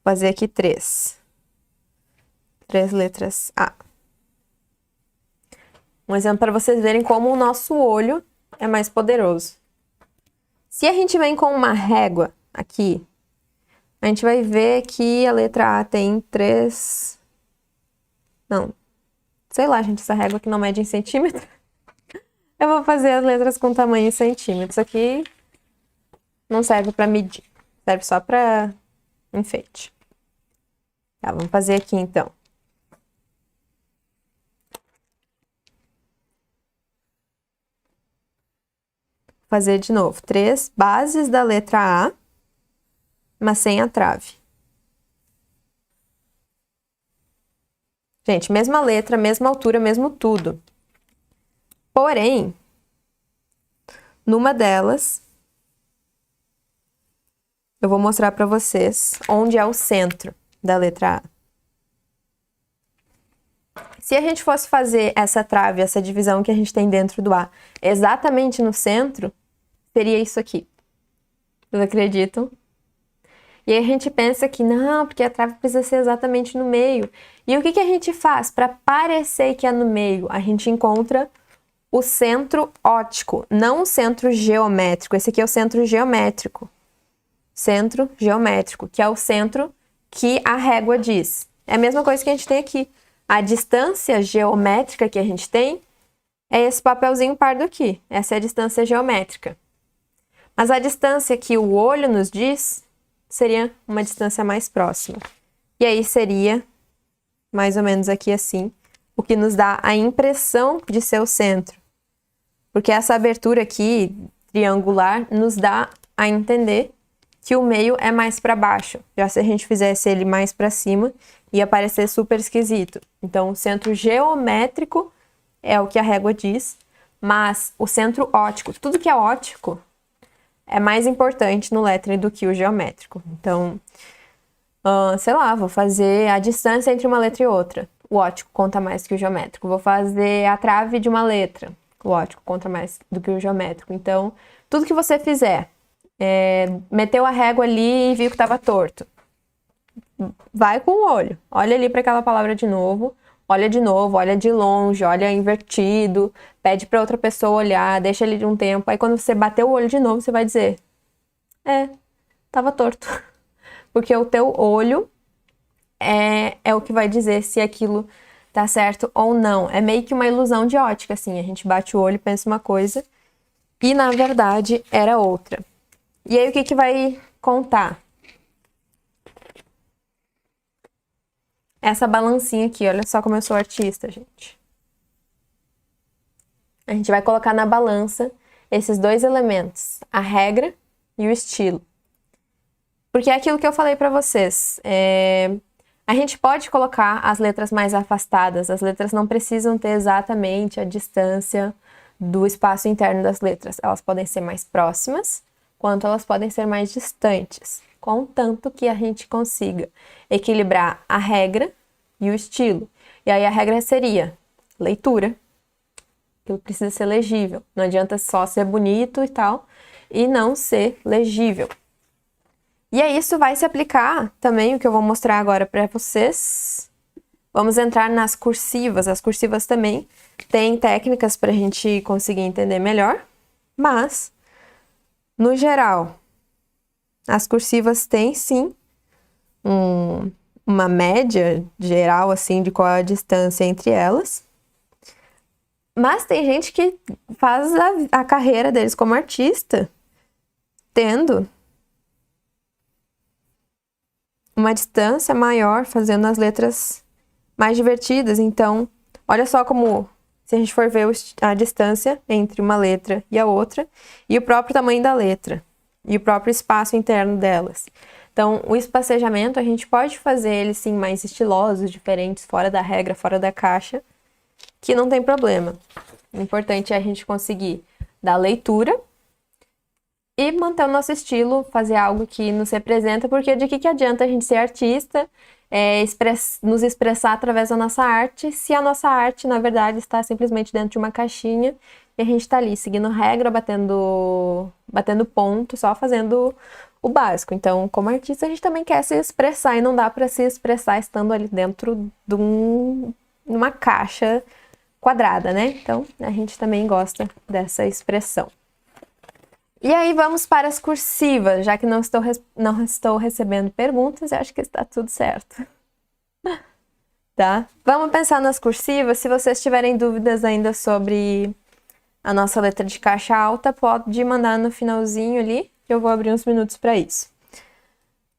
fazer aqui 3. 3 letras A. Um exemplo para vocês verem como o nosso olho é mais poderoso. Se a gente vem com uma régua aqui, a gente vai ver que a letra A tem 3... Não, sei lá, gente, essa régua aqui não mede em centímetro. Eu vou fazer as letras com tamanho em centímetros. Aqui não serve para medir, serve só para enfeite. Tá, vamos fazer aqui então. Fazer de novo 3 bases da letra A, mas sem a trave. Gente, mesma letra, mesma altura, mesmo tudo. Porém, numa delas, eu vou mostrar para vocês onde é o centro da letra A. Se a gente fosse fazer essa trave, essa divisão que a gente tem dentro do A, exatamente no centro, seria isso aqui. Vocês acreditam? E aí a gente pensa que não, porque a trave precisa ser exatamente no meio. E o que a gente faz? Para parecer que é no meio, a gente encontra o centro óptico, não o centro geométrico. Esse aqui é o centro geométrico. Centro geométrico, que é o centro que a régua diz. É a mesma coisa que a gente tem aqui. A distância geométrica que a gente tem é esse papelzinho pardo aqui. Essa é a distância geométrica. Mas a distância que o olho nos diz seria uma distância mais próxima. E aí seria mais ou menos aqui assim, o que nos dá a impressão de ser o centro. Porque essa abertura aqui, triangular, nos dá a entender que o meio é mais para baixo. Já se a gente fizesse ele mais para cima, ia parecer super esquisito. Então, o centro geométrico é o que a régua diz, mas o centro óptico, tudo que é óptico, é mais importante no lettering do que o geométrico. Então, sei lá, vou fazer a distância entre uma letra e outra. O óptico conta mais que o geométrico. Vou fazer a trave de uma letra. O óptico conta mais do que o geométrico. Então, tudo que você fizer, meteu a régua ali e viu que estava torto, vai com o olho. Olha ali para aquela palavra de novo, olha de longe, olha invertido, pede para outra pessoa olhar, deixa ali de um tempo. Aí quando você bater o olho de novo, você vai dizer: tava torto. Porque o teu olho é o que vai dizer se aquilo tá certo ou não. É meio que uma ilusão de ótica, assim. A gente bate o olho, pensa uma coisa e na verdade era outra. E aí o que vai contar? Essa balancinha aqui, olha só como eu sou artista, gente. A gente vai colocar na balança esses dois elementos, a regra e o estilo. Porque é aquilo que eu falei pra vocês. A gente pode colocar as letras mais afastadas, as letras não precisam ter exatamente a distância do espaço interno das letras. Elas podem ser mais próximas, quanto elas podem ser mais distantes, contanto que a gente consiga equilibrar a regra e o estilo. E aí a regra seria leitura. Aquilo precisa ser legível. Não adianta só ser bonito e tal, e não ser legível. E aí isso vai se aplicar também, o que eu vou mostrar agora para vocês. Vamos entrar nas cursivas. As cursivas também têm técnicas para a gente conseguir entender melhor, mas, no geral, as cursivas têm sim uma média geral, assim, de qual é a distância entre elas. Mas tem gente que faz a carreira deles como artista tendo uma distância maior, fazendo as letras mais divertidas. Então, olha só como, se a gente for ver a distância entre uma letra e a outra, e o próprio tamanho da letra, e o próprio espaço interno delas. Então, o espacejamento, a gente pode fazer ele, sim, mais estilosos, diferentes, fora da regra, fora da caixa, que não tem problema. O importante é a gente conseguir dar leitura e manter o nosso estilo, fazer algo que nos representa, porque de que adianta a gente ser artista, nos expressar através da nossa arte, se a nossa arte, na verdade, está simplesmente dentro de uma caixinha e a gente está ali seguindo regra, batendo ponto, só fazendo o básico. Então, como artista, a gente também quer se expressar e não dá para se expressar estando ali dentro de uma caixa quadrada, né? Então, a gente também gosta dessa expressão. E aí, vamos para as cursivas, já que não estou recebendo perguntas, eu acho que está tudo certo. Tá? Vamos pensar nas cursivas. Se vocês tiverem dúvidas ainda sobre a nossa letra de caixa alta, pode mandar no finalzinho ali, que eu vou abrir uns minutos para isso.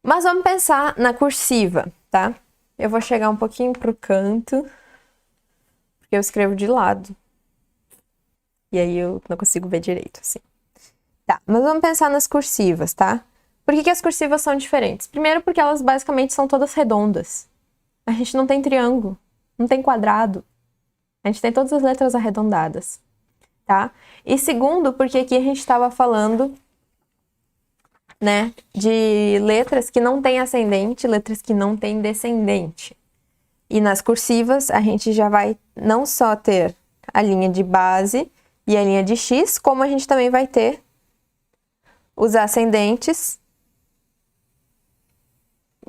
Mas vamos pensar na cursiva, tá? Eu vou chegar um pouquinho pro canto, porque eu escrevo de lado. E aí eu não consigo ver direito, assim. Tá, mas vamos pensar nas cursivas, tá? Por que as cursivas são diferentes? Primeiro porque elas basicamente são todas redondas. A gente não tem triângulo, não tem quadrado. A gente tem todas as letras arredondadas, tá? E segundo, porque aqui a gente estava falando, né, de letras que não têm ascendente, letras que não têm descendente. E nas cursivas, a gente já vai não só ter a linha de base e a linha de X, como a gente também vai ter os ascendentes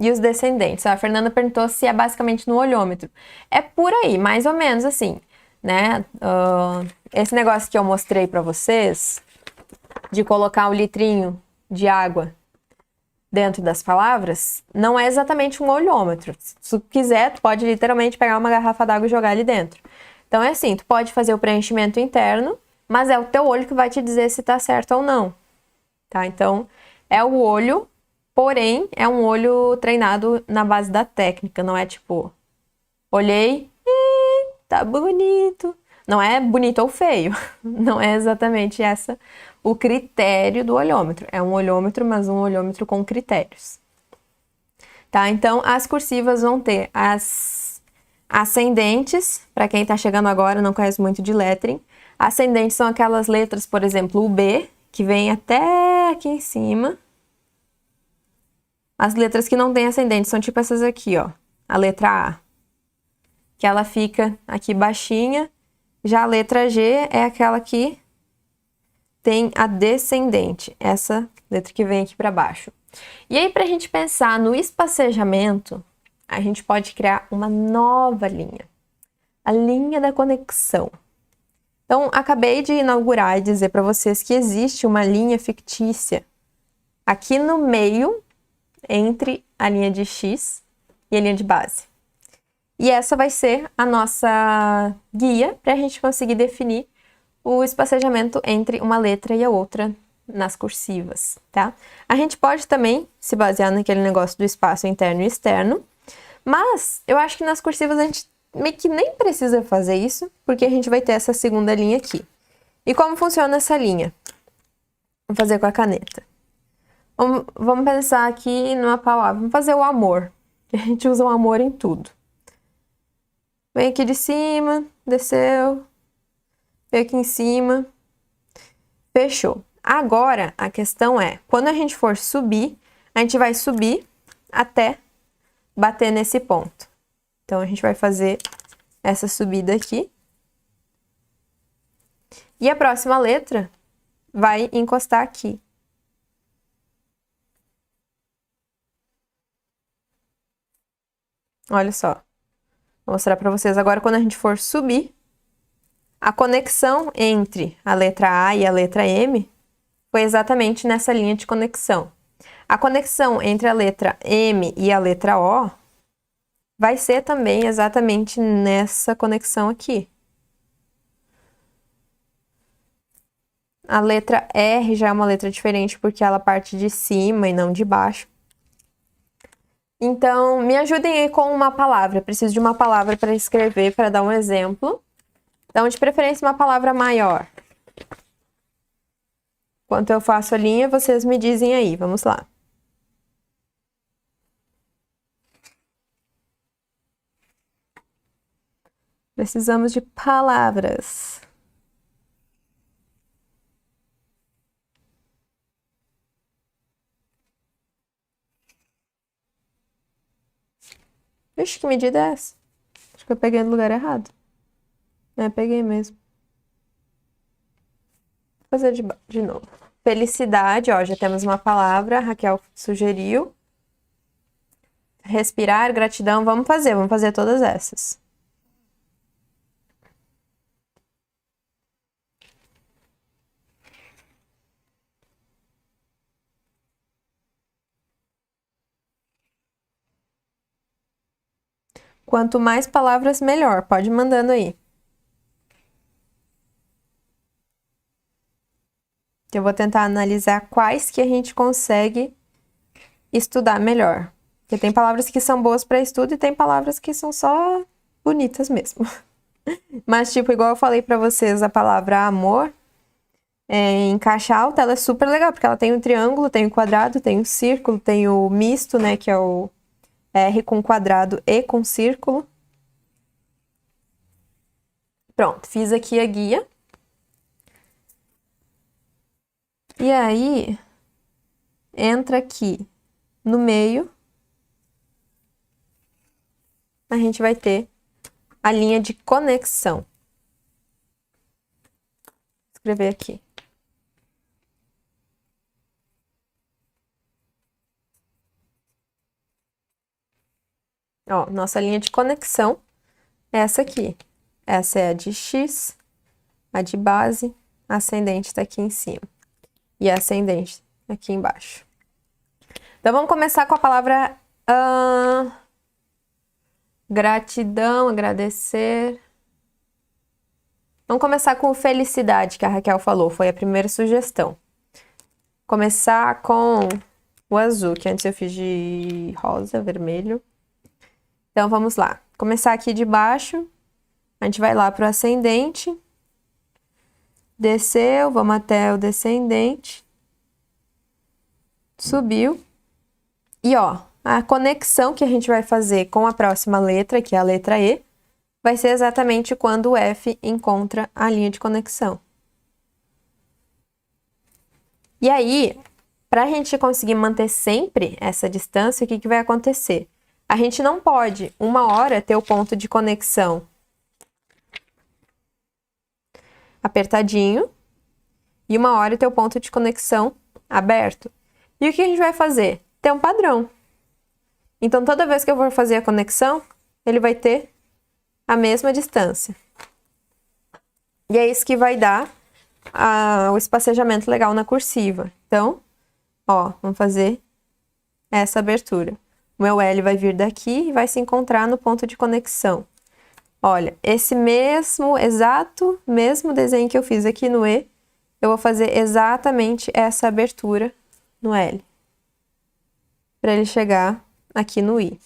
e os descendentes. A Fernanda perguntou se é basicamente no olhômetro. É por aí, mais ou menos assim, né? Esse negócio que eu mostrei para vocês, de colocar um litrinho de água dentro das palavras, não é exatamente um olhômetro. Se tu quiser, tu pode literalmente pegar uma garrafa d'água e jogar ali dentro. Então é assim, tu pode fazer o preenchimento interno, mas é o teu olho que vai te dizer se tá certo ou não. Tá? Então, é o olho, porém, é um olho treinado na base da técnica, não é tipo, olhei, tá bonito. Não é bonito ou feio, não é exatamente essa o critério do olhômetro. É um olhômetro, mas um olhômetro com critérios. Tá? Então, as cursivas vão ter as ascendentes, para quem tá chegando agora, não conhece muito de lettering. Ascendentes são aquelas letras, por exemplo, o B, que vem até aqui em cima. As letras que não têm ascendente são tipo essas aqui, ó. A letra A, que ela fica aqui baixinha. Já a letra G é aquela que tem a descendente, essa letra que vem aqui para baixo. E aí, para a gente pensar no espacejamento, a gente pode criar uma nova linha, a linha da conexão. Então, acabei de inaugurar e dizer para vocês que existe uma linha fictícia aqui no meio, entre a linha de X e a linha de base. E essa vai ser a nossa guia para a gente conseguir definir o espacejamento entre uma letra e a outra nas cursivas, tá? A gente pode também se basear naquele negócio do espaço interno e externo, mas eu acho que nas cursivas a gente meio que nem precisa fazer isso, porque a gente vai ter essa segunda linha aqui. E como funciona essa linha? Vou fazer com a caneta. Vamos pensar aqui numa palavra. Vamos fazer o amor, que a gente usa o amor em tudo. Vem aqui de cima, desceu, veio aqui em cima, fechou. Agora, a questão é, quando a gente for subir, a gente vai subir até bater nesse ponto. Então, a gente vai fazer essa subida aqui. E a próxima letra vai encostar aqui. Olha só. Vou mostrar para vocês agora quando a gente for subir. A conexão entre a letra A e a letra M foi exatamente nessa linha de conexão. A conexão entre a letra M e a letra O vai ser também exatamente nessa conexão aqui. A letra R já é uma letra diferente porque ela parte de cima e não de baixo. Então, me ajudem aí com uma palavra. Preciso de uma palavra para escrever, para dar um exemplo. Então, de preferência, uma palavra maior. Enquanto eu faço a linha, vocês me dizem aí. Vamos lá. Precisamos de palavras. Vixe, que medida é essa? Acho que eu peguei no lugar errado. É, peguei mesmo. Vou fazer de novo. Felicidade, ó, já temos uma palavra, a Raquel sugeriu. Respirar, gratidão, vamos fazer todas essas. Quanto mais palavras, melhor. Pode ir mandando aí. Eu vou tentar analisar quais que a gente consegue estudar melhor. Porque tem palavras que são boas para estudo e tem palavras que são só bonitas mesmo. Mas, tipo, igual eu falei para vocês, a palavra amor, em caixa alta, ela é super legal, porque ela tem um triângulo, tem o quadrado, tem o círculo, tem o misto, né, que é o R com quadrado e com círculo. Pronto, fiz aqui a guia. E aí, entra aqui no meio, a gente vai ter a linha de conexão. Vou escrever aqui. Ó, nossa linha de conexão é essa aqui. Essa é a de X, a de base, a ascendente tá aqui em cima. E a ascendente aqui embaixo. Então, vamos começar com a palavra gratidão, agradecer. Vamos começar com felicidade, que a Raquel falou, foi a primeira sugestão. Começar com o azul, que antes eu fiz de rosa, vermelho. Então, vamos lá. Começar aqui de baixo, a gente vai lá para o ascendente. Desceu, vamos até o descendente. Subiu. E, ó, a conexão que a gente vai fazer com a próxima letra, que é a letra E, vai ser exatamente quando o F encontra a linha de conexão. E aí, para a gente conseguir manter sempre essa distância, o que vai acontecer? A gente não pode, uma hora, ter o ponto de conexão apertadinho e uma hora ter o ponto de conexão aberto. E o que a gente vai fazer? Ter um padrão. Então, toda vez que eu for fazer a conexão, ele vai ter a mesma distância. E é isso que vai dar o espacejamento legal na cursiva. Então, ó, vamos fazer essa abertura. O meu L vai vir daqui e vai se encontrar no ponto de conexão. Olha, esse mesmo desenho que eu fiz aqui no E, eu vou fazer exatamente essa abertura no L. Para ele chegar aqui no I.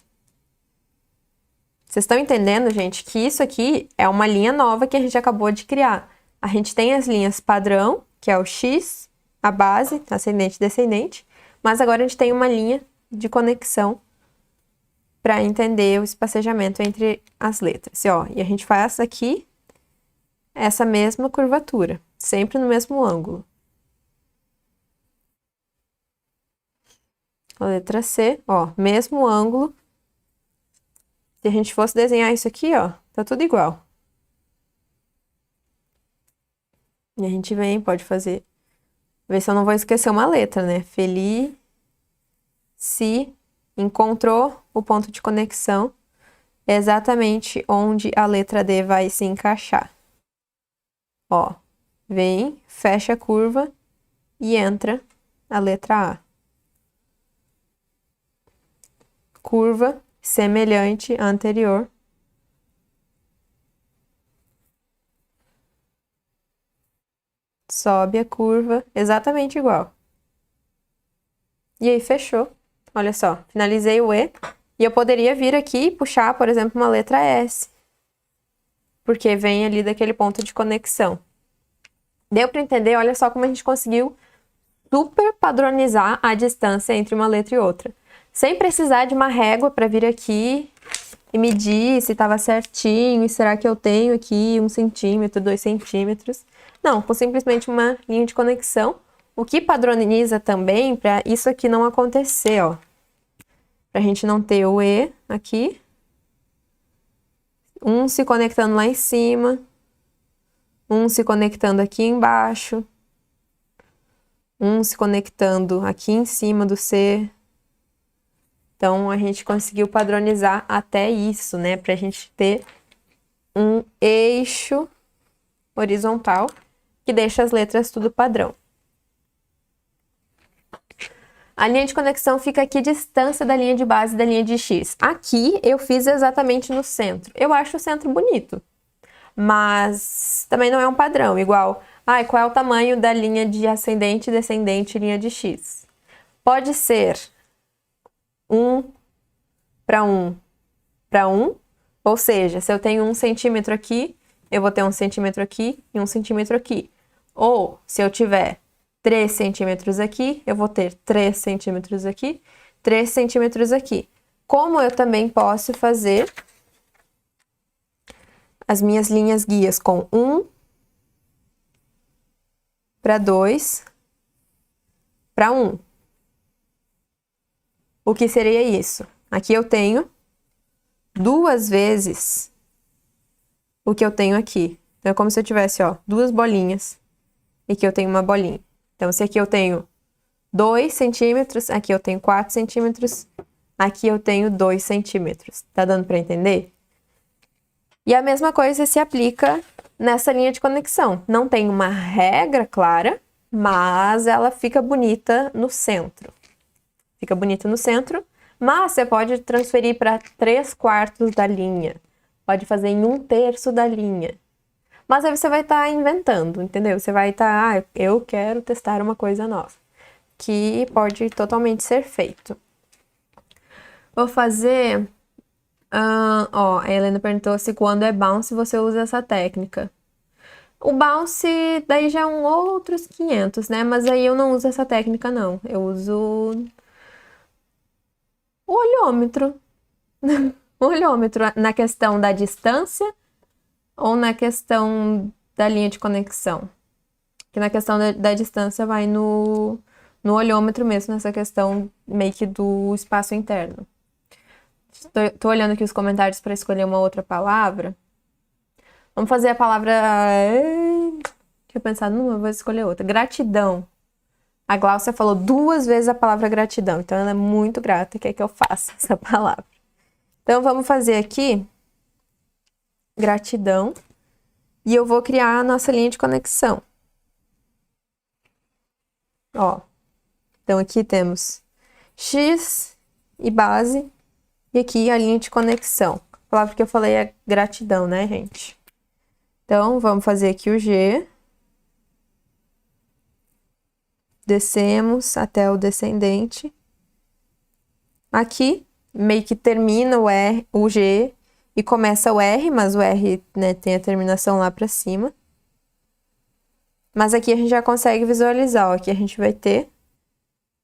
Vocês estão entendendo, gente, que isso aqui é uma linha nova que a gente acabou de criar. A gente tem as linhas padrão, que é o X, a base, ascendente e descendente, mas agora a gente tem uma linha de conexão para entender o espacejamento entre as letras. E, ó, e a gente faz aqui essa mesma curvatura, sempre no mesmo ângulo. A letra C, ó, mesmo ângulo. Se a gente fosse desenhar isso aqui, ó, tá tudo igual. E a gente vem, pode fazer. Ver se eu não vou esquecer uma letra, né? Feliz, se encontrou o ponto de conexão, é exatamente onde a letra D vai se encaixar. Ó, vem, fecha a curva e entra a letra A. Curva semelhante à anterior. Sobe a curva, exatamente igual. E aí, fechou. Olha só, finalizei o E. E eu poderia vir aqui e puxar, por exemplo, uma letra S. Porque vem ali daquele ponto de conexão. Deu para entender? Olha só como a gente conseguiu super padronizar a distância entre uma letra e outra. Sem precisar de uma régua para vir aqui e medir se estava certinho, e será que eu tenho aqui 1 centímetro, 2 centímetros. Não, com simplesmente uma linha de conexão, o que padroniza também para isso aqui não acontecer, ó. Para a gente não ter o E aqui, um se conectando lá em cima, um se conectando aqui embaixo, um se conectando aqui em cima do C. Então, a gente conseguiu padronizar até isso, né? Pra gente ter um eixo horizontal que deixa as letras tudo padrão. A linha de conexão fica aqui distância da linha de base da linha de X. Aqui eu fiz exatamente no centro. Eu acho o centro bonito, mas também não é um padrão. Igual, qual é o tamanho da linha de ascendente, descendente, linha de X? Pode ser 1 para 1 para 1, ou seja, se eu tenho 1 centímetro aqui, eu vou ter 1 centímetro aqui e 1 centímetro aqui. Ou, se eu tiver 3 centímetros aqui, eu vou ter 3 centímetros aqui, 3 centímetros aqui. Como eu também posso fazer as minhas linhas guias com 1 para 2 para 1. O que seria isso? Aqui eu tenho 2 vezes o que eu tenho aqui. Então, é como se eu tivesse, ó, 2 bolinhas. E aqui eu tenho uma bolinha. Então, se aqui eu tenho 2 centímetros, aqui eu tenho 4 centímetros, aqui eu tenho 2 centímetros. Tá dando para entender? E a mesma coisa se aplica nessa linha de conexão. Não tem uma regra clara, mas ela fica bonita no centro. Fica bonita no centro, mas você pode transferir para 3/4 da linha. Pode fazer em 1/3 da linha. Mas aí você vai estar inventando, entendeu? Você vai estar, eu quero testar uma coisa nova. Que pode totalmente ser feito. Vou fazer... a Helena perguntou se quando é bounce você usa essa técnica. O bounce, daí já é outros 500, né? Mas aí eu não uso essa técnica, não. Eu uso o olhômetro. O olhômetro na questão da distância ou na questão da linha de conexão? Que na questão da distância vai no olhômetro mesmo, nessa questão meio que do espaço interno. Tô olhando aqui os comentários para escolher uma outra palavra. Vamos fazer a palavra... Tinha pensado numa, vou escolher outra. Gratidão. A Gláucia falou 2 vezes a palavra gratidão, então ela é muito grata, quer que eu faça essa palavra. Então, vamos fazer aqui gratidão e eu vou criar a nossa linha de conexão. Ó, então aqui temos X e base e aqui a linha de conexão. A palavra que eu falei é gratidão, né, gente? Então, vamos fazer aqui o G. Descemos até o descendente. Aqui, meio que termina o G e começa o R, mas o R, né, tem a terminação lá pra cima. Mas aqui a gente já consegue visualizar, ó, aqui a gente vai ter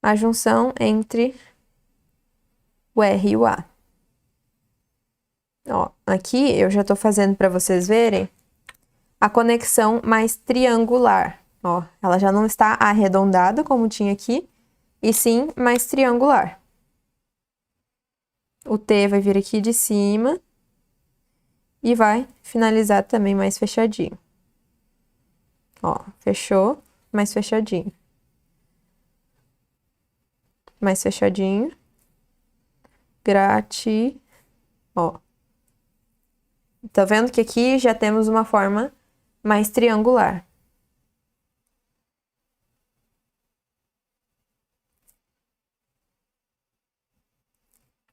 a junção entre o R e o A. Ó, aqui eu já tô fazendo para vocês verem a conexão mais triangular. Ó, ela já não está arredondada como tinha aqui, e sim mais triangular. O T vai vir aqui de cima e vai finalizar também mais fechadinho. Ó, fechou, mais fechadinho. Mais fechadinho. Ó. Tá vendo que aqui já temos uma forma mais triangular.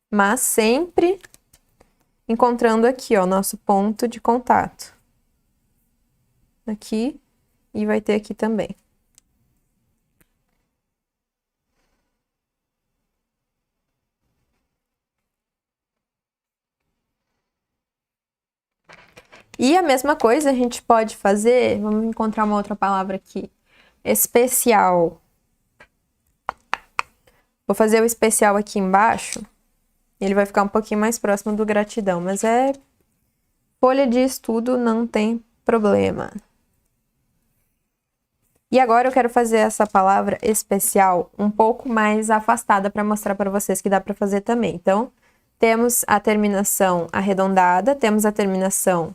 Mas sempre encontrando aqui, ó, nosso ponto de contato. Aqui e vai ter aqui também. E a mesma coisa a gente pode fazer, vamos encontrar uma outra palavra aqui, especial. Vou fazer o especial aqui embaixo, ele vai ficar um pouquinho mais próximo do gratidão, mas é folha de estudo, não tem problema. E agora eu quero fazer essa palavra especial um pouco mais afastada para mostrar para vocês que dá para fazer também. Então, temos a terminação arredondada, temos a terminação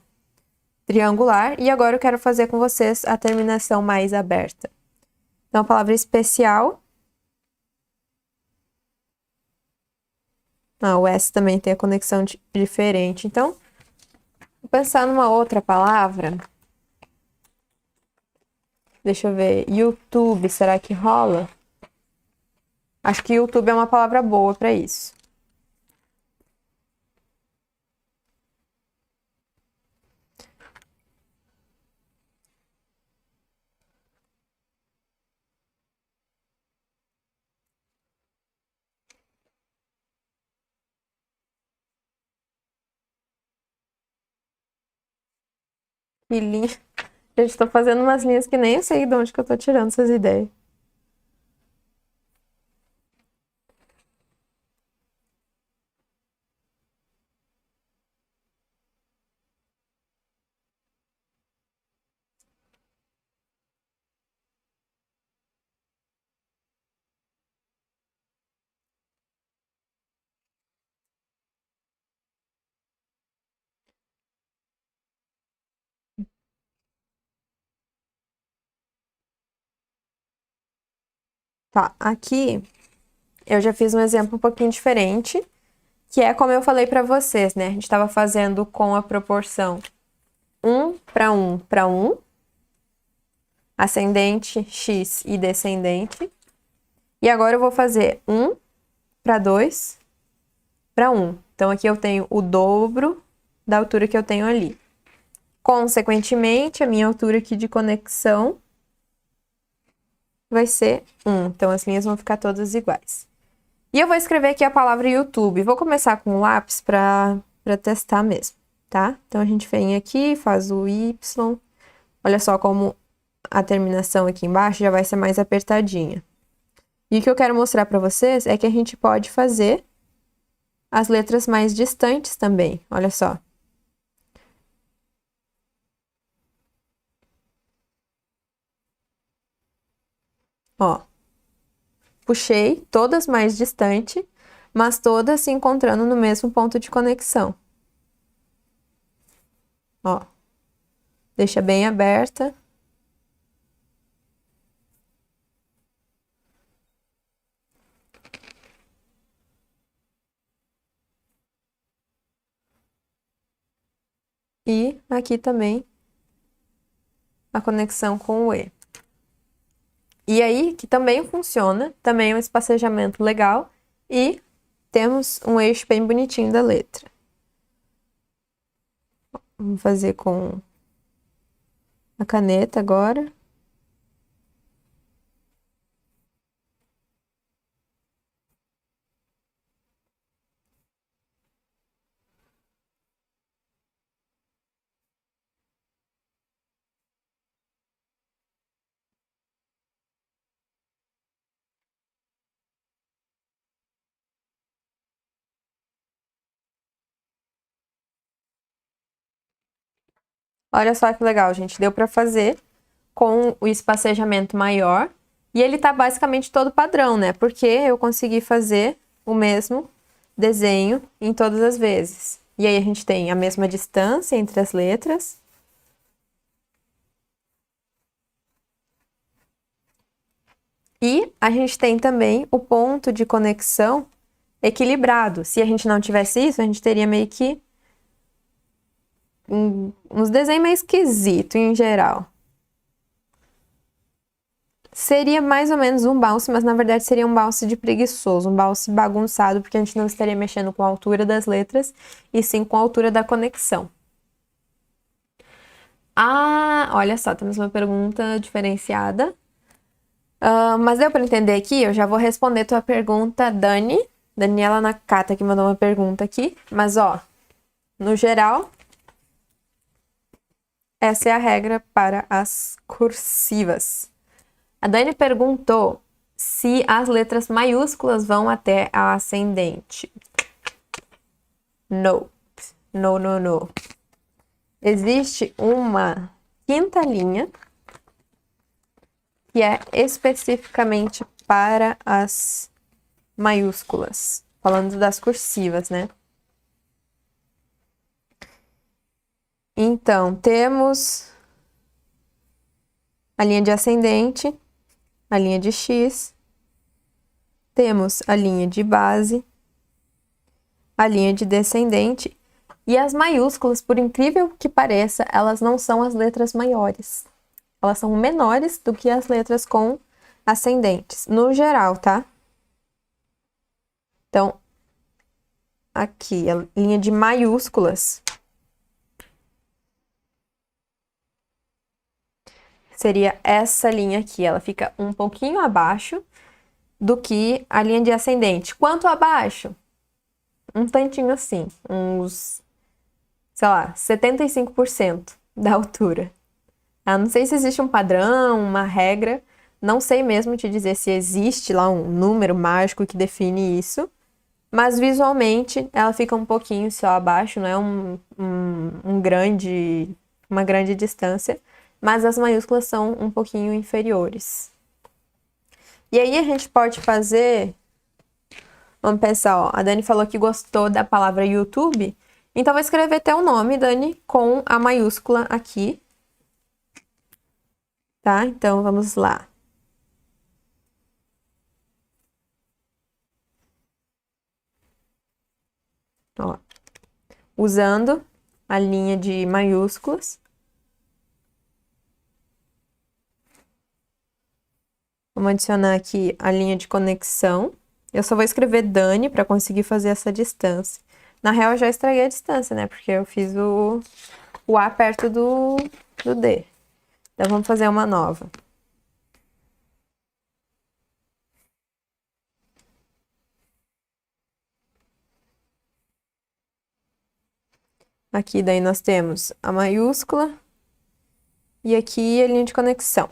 triangular, e agora eu quero fazer com vocês a terminação mais aberta. Então, a palavra especial. O S também tem a conexão diferente. Então, vou pensar numa outra palavra. Deixa eu ver. YouTube, será que rola? Acho que YouTube é uma palavra boa para isso. Que linha. Gente, tô fazendo umas linhas que nem eu sei de onde que eu tô tirando essas ideias. Tá, aqui eu já fiz um exemplo um pouquinho diferente, que é como eu falei pra vocês, né? A gente tava fazendo com a proporção 1 para 1 para 1, ascendente x e descendente. E agora eu vou fazer 1 para 2 para 1. Então aqui eu tenho o dobro da altura que eu tenho ali. Consequentemente, a minha altura aqui de conexão vai ser 1. Então as linhas vão ficar todas iguais. E eu vou escrever aqui a palavra YouTube. Vou começar com o lápis para testar mesmo, tá? Então a gente vem aqui, faz o Y. Olha só como a terminação aqui embaixo já vai ser mais apertadinha. E o que eu quero mostrar para vocês é que a gente pode fazer as letras mais distantes também. Olha só. Ó. Puxei todas mais distante, mas todas se encontrando no mesmo ponto de conexão. Ó. Deixa bem aberta. E aqui também a conexão com o E. E aí, que também funciona, também é um espacejamento legal e temos um eixo bem bonitinho da letra. Vamos fazer com a caneta agora. Olha só que legal, gente. Deu para fazer com o espacejamento maior. E ele tá basicamente todo padrão, né? Porque eu consegui fazer o mesmo desenho em todas as vezes. E aí a gente tem a mesma distância entre as letras. E a gente tem também o ponto de conexão equilibrado. Se a gente não tivesse isso, a gente teria meio que uns desenhos meio esquisitos em geral. Seria mais ou menos um bounce, mas na verdade seria um bounce de preguiçoso, um bounce bagunçado, porque a gente não estaria mexendo com a altura das letras, e sim com a altura da conexão. Ah, olha só, temos uma pergunta diferenciada. Mas deu para entender aqui? Eu já vou responder tua pergunta, Dani. Daniela Nakata que mandou uma pergunta aqui. Mas, ó, no geral, essa é a regra para as cursivas. A Dani perguntou se as letras maiúsculas vão até a ascendente. No. No, no, no. Existe uma quinta linha que é especificamente para as maiúsculas. Falando das cursivas, né? Então, temos a linha de ascendente, a linha de X, temos a linha de base, a linha de descendente e as maiúsculas, por incrível que pareça, elas não são as letras maiores. Elas são menores do que as letras com ascendentes, no geral, tá? Então, aqui, a linha de maiúsculas seria essa linha aqui. Ela fica um pouquinho abaixo do que a linha de ascendente. Quanto abaixo? Um tantinho assim, uns, sei lá, 75% da altura. Eu não sei se existe um padrão, uma regra, não sei mesmo te dizer se existe lá um número mágico que define isso, mas visualmente ela fica um pouquinho só abaixo, não é uma grande distância, mas as maiúsculas são um pouquinho inferiores. E aí a gente pode fazer. Vamos pensar, ó. A Dani falou que gostou da palavra YouTube. Então, vou escrever teu nome, Dani, com a maiúscula aqui. Tá? Então, vamos lá. Ó. Usando a linha de maiúsculas. Vamos adicionar aqui a linha de conexão. Eu só vou escrever Dani para conseguir fazer essa distância. Na real, eu já estraguei a distância, né? Porque eu fiz o A perto do D. Então, vamos fazer uma nova. Aqui, daí, nós temos a maiúscula e aqui a linha de conexão.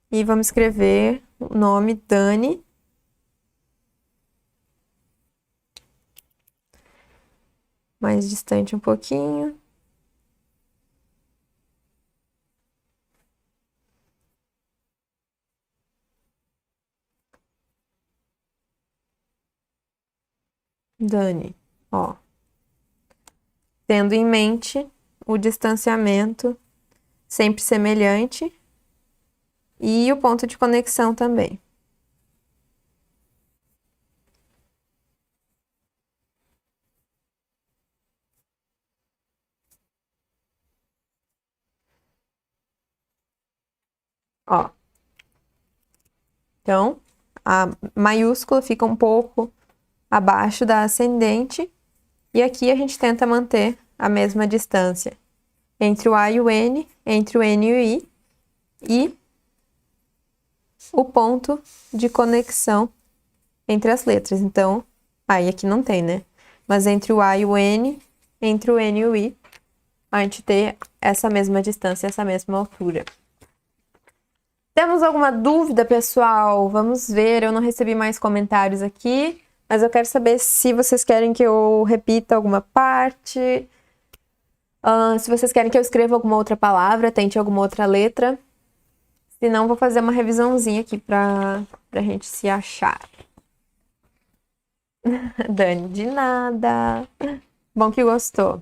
E vamos escrever o nome Dani. Mais distante um pouquinho. Dani, ó. Tendo em mente o distanciamento sempre semelhante e o ponto de conexão também. Ó. Então, a maiúscula fica um pouco abaixo da ascendente e aqui a gente tenta manter a mesma distância entre o A e o N, entre o N e o I e o ponto de conexão entre as letras. Então, aí aqui não tem, né? Mas entre o A e o N, entre o N e o I, a gente tem essa mesma distância, essa mesma altura. Temos alguma dúvida, pessoal? Vamos ver, eu não recebi mais comentários aqui, mas eu quero saber se vocês querem que eu repita alguma parte, se vocês querem que eu escreva alguma outra palavra, tente alguma outra letra. Se não, vou fazer uma revisãozinha aqui pra gente se achar. Dani, de nada. Bom que gostou.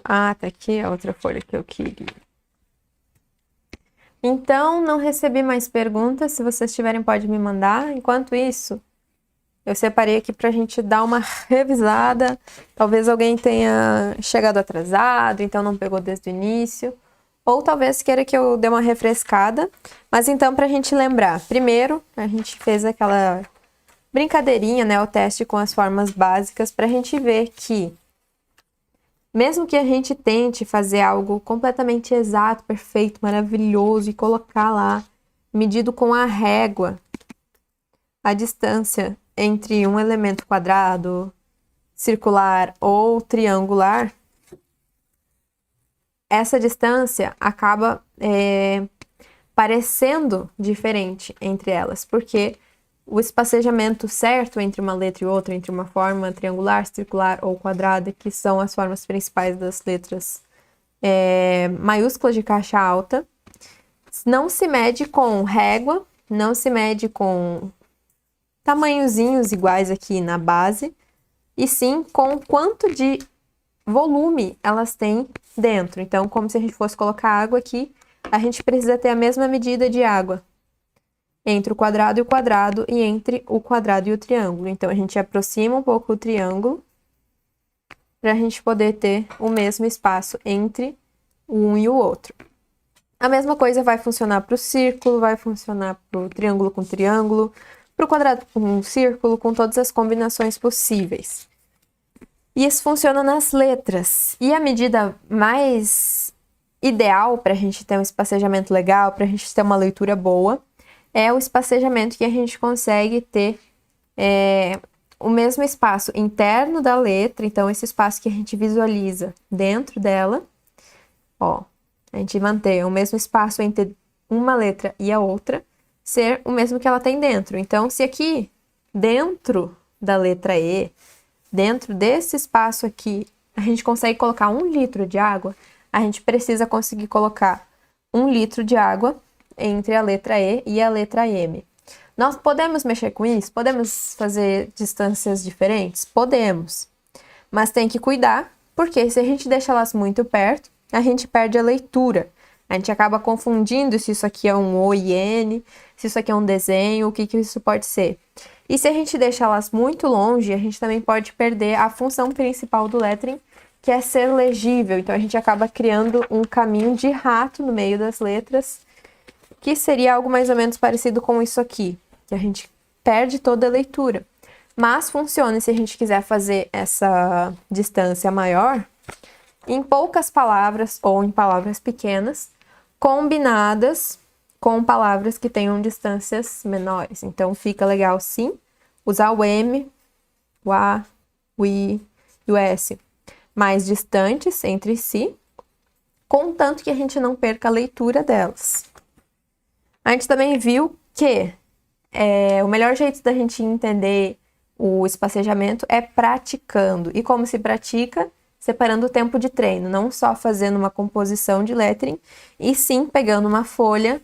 Ah, tá aqui a outra folha que eu queria. Então, não recebi mais perguntas. Se vocês tiverem, pode me mandar. Enquanto isso, eu separei aqui pra gente dar uma revisada. Talvez alguém tenha chegado atrasado, então não pegou desde o início. Ou talvez queira que eu dê uma refrescada. Mas então, pra gente lembrar. Primeiro, a gente fez aquela brincadeirinha, né? O teste com as formas básicas pra gente ver que mesmo que a gente tente fazer algo completamente exato, perfeito, maravilhoso e colocar lá, medido com a régua, a distância entre um elemento quadrado, circular ou triangular, essa distância acaba parecendo diferente entre elas, porque o espacejamento certo entre uma letra e outra, entre uma forma triangular, circular ou quadrada, que são as formas principais das letras maiúsculas de caixa alta. Não se mede com régua, não se mede com tamanhozinhos iguais aqui na base, e sim com quanto de volume elas têm dentro. Então, como se a gente fosse colocar água aqui, a gente precisa ter a mesma medida de água entre o quadrado e entre o quadrado e o triângulo. Então, a gente aproxima um pouco o triângulo para a gente poder ter o mesmo espaço entre um e o outro. A mesma coisa vai funcionar para o círculo, vai funcionar para o triângulo com triângulo, para o quadrado com um círculo, com todas as combinações possíveis. E isso funciona nas letras. E a medida mais ideal para a gente ter um espacejamento legal, para a gente ter uma leitura boa, é o espacejamento que a gente consegue ter o mesmo espaço interno da letra, então esse espaço que a gente visualiza dentro dela, ó, a gente manter o mesmo espaço entre uma letra e a outra, ser o mesmo que ela tem dentro. Então, se aqui, dentro da letra E, dentro desse espaço aqui, a gente consegue colocar 1 litro de água, a gente precisa conseguir colocar 1 litro de água entre a letra E e a letra M. Nós podemos mexer com isso? Podemos fazer distâncias diferentes? Podemos. Mas tem que cuidar, porque se a gente deixa elas muito perto, a gente perde a leitura. A gente acaba confundindo se isso aqui é um O e N, se isso aqui é um desenho, o que isso pode ser. E se a gente deixa elas muito longe, a gente também pode perder a função principal do lettering, que é ser legível. Então, a gente acaba criando um caminho de rato no meio das letras, que seria algo mais ou menos parecido com isso aqui, que a gente perde toda a leitura. Mas funciona se a gente quiser fazer essa distância maior, em poucas palavras ou em palavras pequenas, combinadas com palavras que tenham distâncias menores. Então, fica legal, sim, usar o M, o A, o I e o S mais distantes entre si, contanto que a gente não perca a leitura delas. A gente também viu que o melhor jeito da gente entender o espacejamento é praticando. E como se pratica? Separando o tempo de treino, não só fazendo uma composição de lettering, e sim pegando uma folha,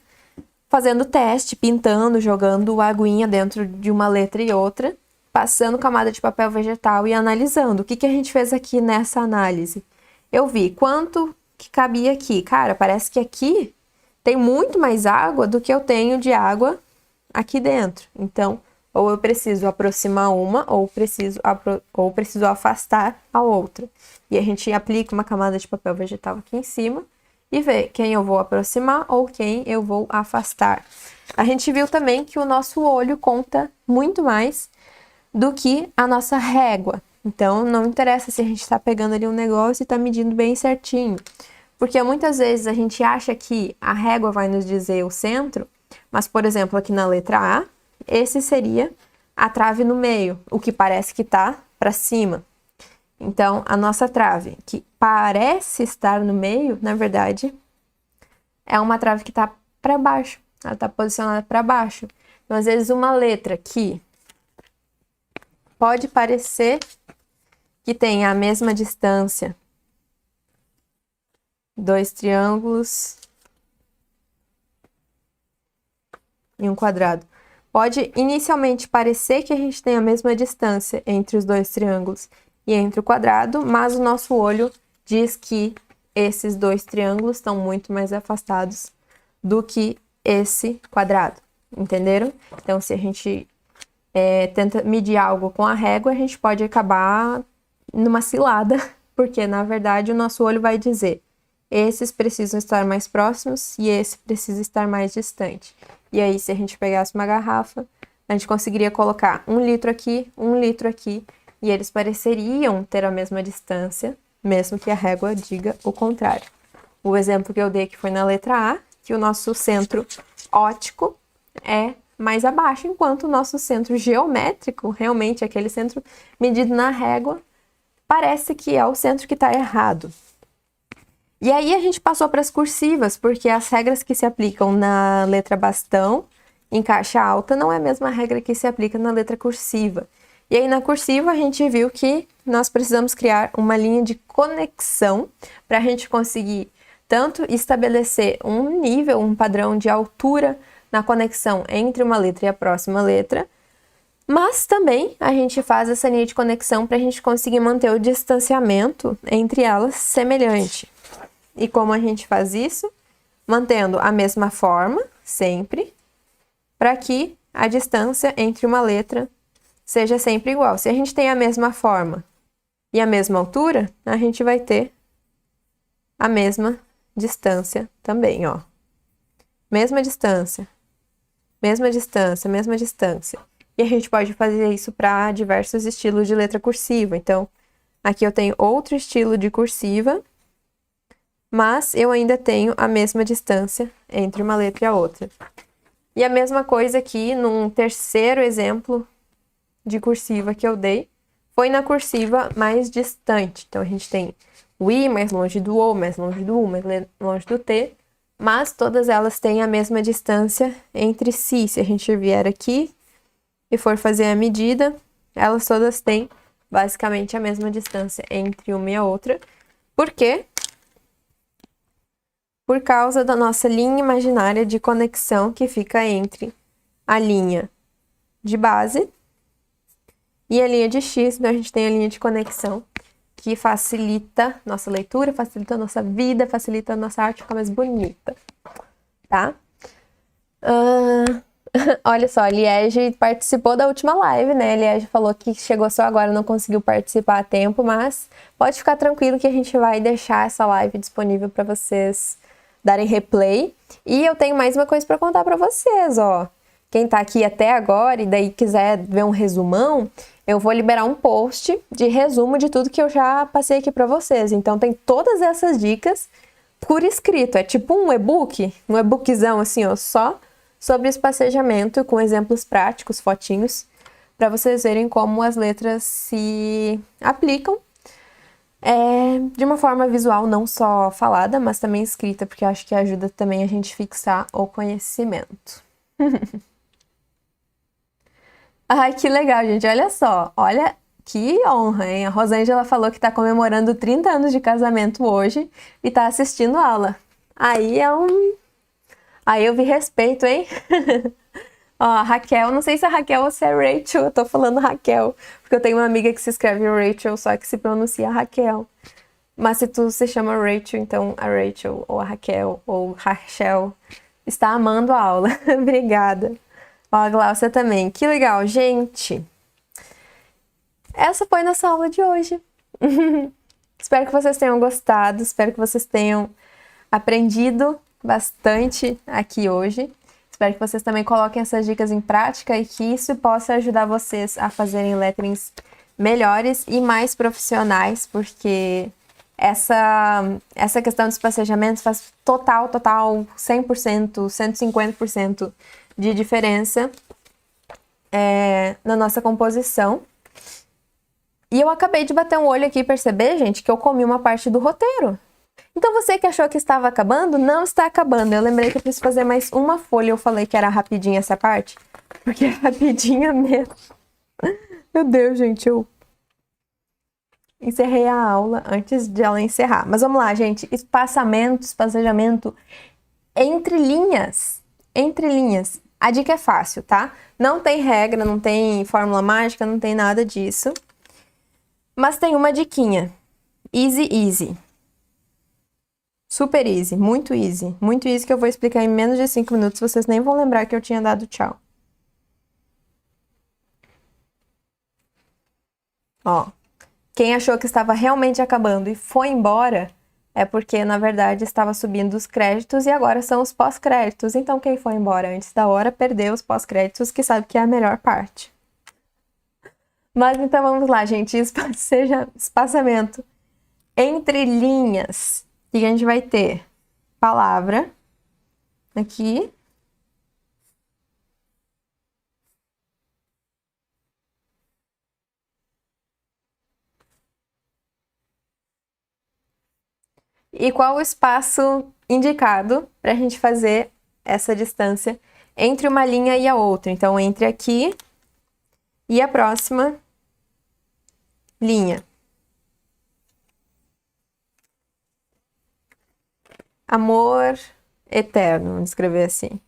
fazendo teste, pintando, jogando aguinha dentro de uma letra e outra, passando camada de papel vegetal e analisando. O que a gente fez aqui nessa análise? Eu vi quanto que cabia aqui. Cara, parece que aqui tem muito mais água do que eu tenho de água aqui dentro. Então, ou eu preciso aproximar uma, ou preciso afastar a outra. E a gente aplica uma camada de papel vegetal aqui em cima e vê quem eu vou aproximar ou quem eu vou afastar. A gente viu também que o nosso olho conta muito mais do que a nossa régua. Então, não interessa se a gente está pegando ali um negócio e está medindo bem certinho. Porque muitas vezes a gente acha que a régua vai nos dizer o centro, mas, por exemplo, aqui na letra A, esse seria a trave no meio, o que parece que está para cima. Então, a nossa trave, que parece estar no meio, na verdade, é uma trave que está para baixo. Ela está posicionada para baixo. Então, às vezes, uma letra que pode parecer que tem a mesma distância, 2 triângulos e um quadrado. Pode inicialmente parecer que a gente tem a mesma distância entre os 2 triângulos e entre o quadrado, mas o nosso olho diz que esses 2 triângulos estão muito mais afastados do que esse quadrado, entenderam? Então, se a gente tenta medir algo com a régua, a gente pode acabar numa cilada, porque, na verdade, o nosso olho vai dizer esses precisam estar mais próximos e esse precisa estar mais distante. E aí, se a gente pegasse uma garrafa, a gente conseguiria colocar 1 litro aqui, 1 litro aqui, e eles pareceriam ter a mesma distância, mesmo que a régua diga o contrário. O exemplo que eu dei que foi na letra A, que o nosso centro óptico é mais abaixo, enquanto o nosso centro geométrico, realmente aquele centro medido na régua, parece que é o centro que está errado. E aí a gente passou para as cursivas, porque as regras que se aplicam na letra bastão, em caixa alta, não é a mesma regra que se aplica na letra cursiva. E aí na cursiva a gente viu que nós precisamos criar uma linha de conexão para a gente conseguir tanto estabelecer um nível, um padrão de altura na conexão entre uma letra e a próxima letra, mas também a gente faz essa linha de conexão para a gente conseguir manter o distanciamento entre elas semelhante. E como a gente faz isso? Mantendo a mesma forma, sempre, para que a distância entre uma letra seja sempre igual. Se a gente tem a mesma forma e a mesma altura, a gente vai ter a mesma distância também, ó. Mesma distância, mesma distância, mesma distância. E a gente pode fazer isso para diversos estilos de letra cursiva. Então, aqui eu tenho outro estilo de cursiva, mas eu ainda tenho a mesma distância entre uma letra e a outra. E a mesma coisa aqui num terceiro exemplo de cursiva que eu dei, foi na cursiva mais distante. Então, a gente tem o I mais longe do O, mais longe do U, mais longe do T, mas todas elas têm a mesma distância entre si. Se a gente vier aqui e for fazer a medida, elas todas têm basicamente a mesma distância entre uma e a outra. Por quê? Por causa da nossa linha imaginária de conexão que fica entre a linha de base e a linha de X. Então, a gente tem a linha de conexão que facilita nossa leitura, facilita a nossa vida, facilita a nossa arte ficar mais bonita, tá? Olha só, a Liege participou da última live, né? A Liege falou que chegou só agora, não conseguiu participar a tempo, mas pode ficar tranquilo que a gente vai deixar essa live disponível para vocês darem replay. E eu tenho mais uma coisa para contar para vocês, ó. Quem tá aqui até agora e daí quiser ver um resumão, eu vou liberar um post de resumo de tudo que eu já passei aqui para vocês. Então tem todas essas dicas por escrito. É tipo um e-bookzão assim, ó, só sobre espacejamento, com exemplos práticos, fotinhos, para vocês verem como as letras se aplicam de uma forma visual, não só falada, mas também escrita, porque eu acho que ajuda também a gente fixar o conhecimento. Ai, que legal, gente. Olha só. Olha que honra, hein? A Rosângela falou que tá comemorando 30 anos de casamento hoje e tá assistindo aula. Aí eu vi respeito, hein? Ó, a Raquel, não sei se é Raquel ou se é Rachel, eu tô falando Raquel, porque eu tenho uma amiga que se escreve Rachel, só que se pronuncia Raquel. Mas se tu se chama Rachel, então a Rachel, ou a Raquel, ou Rachel, está amando a aula. Obrigada. Ó, a Glaucia também. Que legal, gente. Essa foi nossa aula de hoje. Espero que vocês tenham gostado, espero que vocês tenham aprendido bastante aqui hoje. Espero que vocês também coloquem essas dicas em prática e que isso possa ajudar vocês a fazerem letterings melhores e mais profissionais, porque essa questão de espacejamento faz total, 100%, 150% de diferença na nossa composição. E eu acabei de bater um olho aqui e perceber, gente, que eu comi uma parte do roteiro. Então você que achou que estava acabando, não está acabando. Eu lembrei que eu preciso fazer mais uma folha. Eu falei que era rapidinha essa parte, porque é rapidinha mesmo. Meu Deus, gente, eu encerrei a aula antes de ela encerrar. Mas vamos lá, gente. Espacejamento entre linhas. Entre linhas. A dica é fácil, tá? Não tem regra, não tem fórmula mágica, não tem nada disso. Mas tem uma diquinha. Easy, easy. Super easy, muito easy. Muito easy que eu vou explicar em menos de 5 minutos. Vocês nem vão lembrar que eu tinha dado tchau. Ó, quem achou que estava realmente acabando e foi embora é porque, na verdade, estava subindo os créditos e agora são os pós-créditos. Então, quem foi embora antes da hora perdeu os pós-créditos, que sabe que é a melhor parte. Mas então vamos lá, gente. Espaçamento entre linhas. O que a gente vai ter? Palavra aqui. E qual o espaço indicado para a gente fazer essa distância entre uma linha e a outra? Então, entre aqui e a próxima linha. Amor eterno, vamos escrever assim.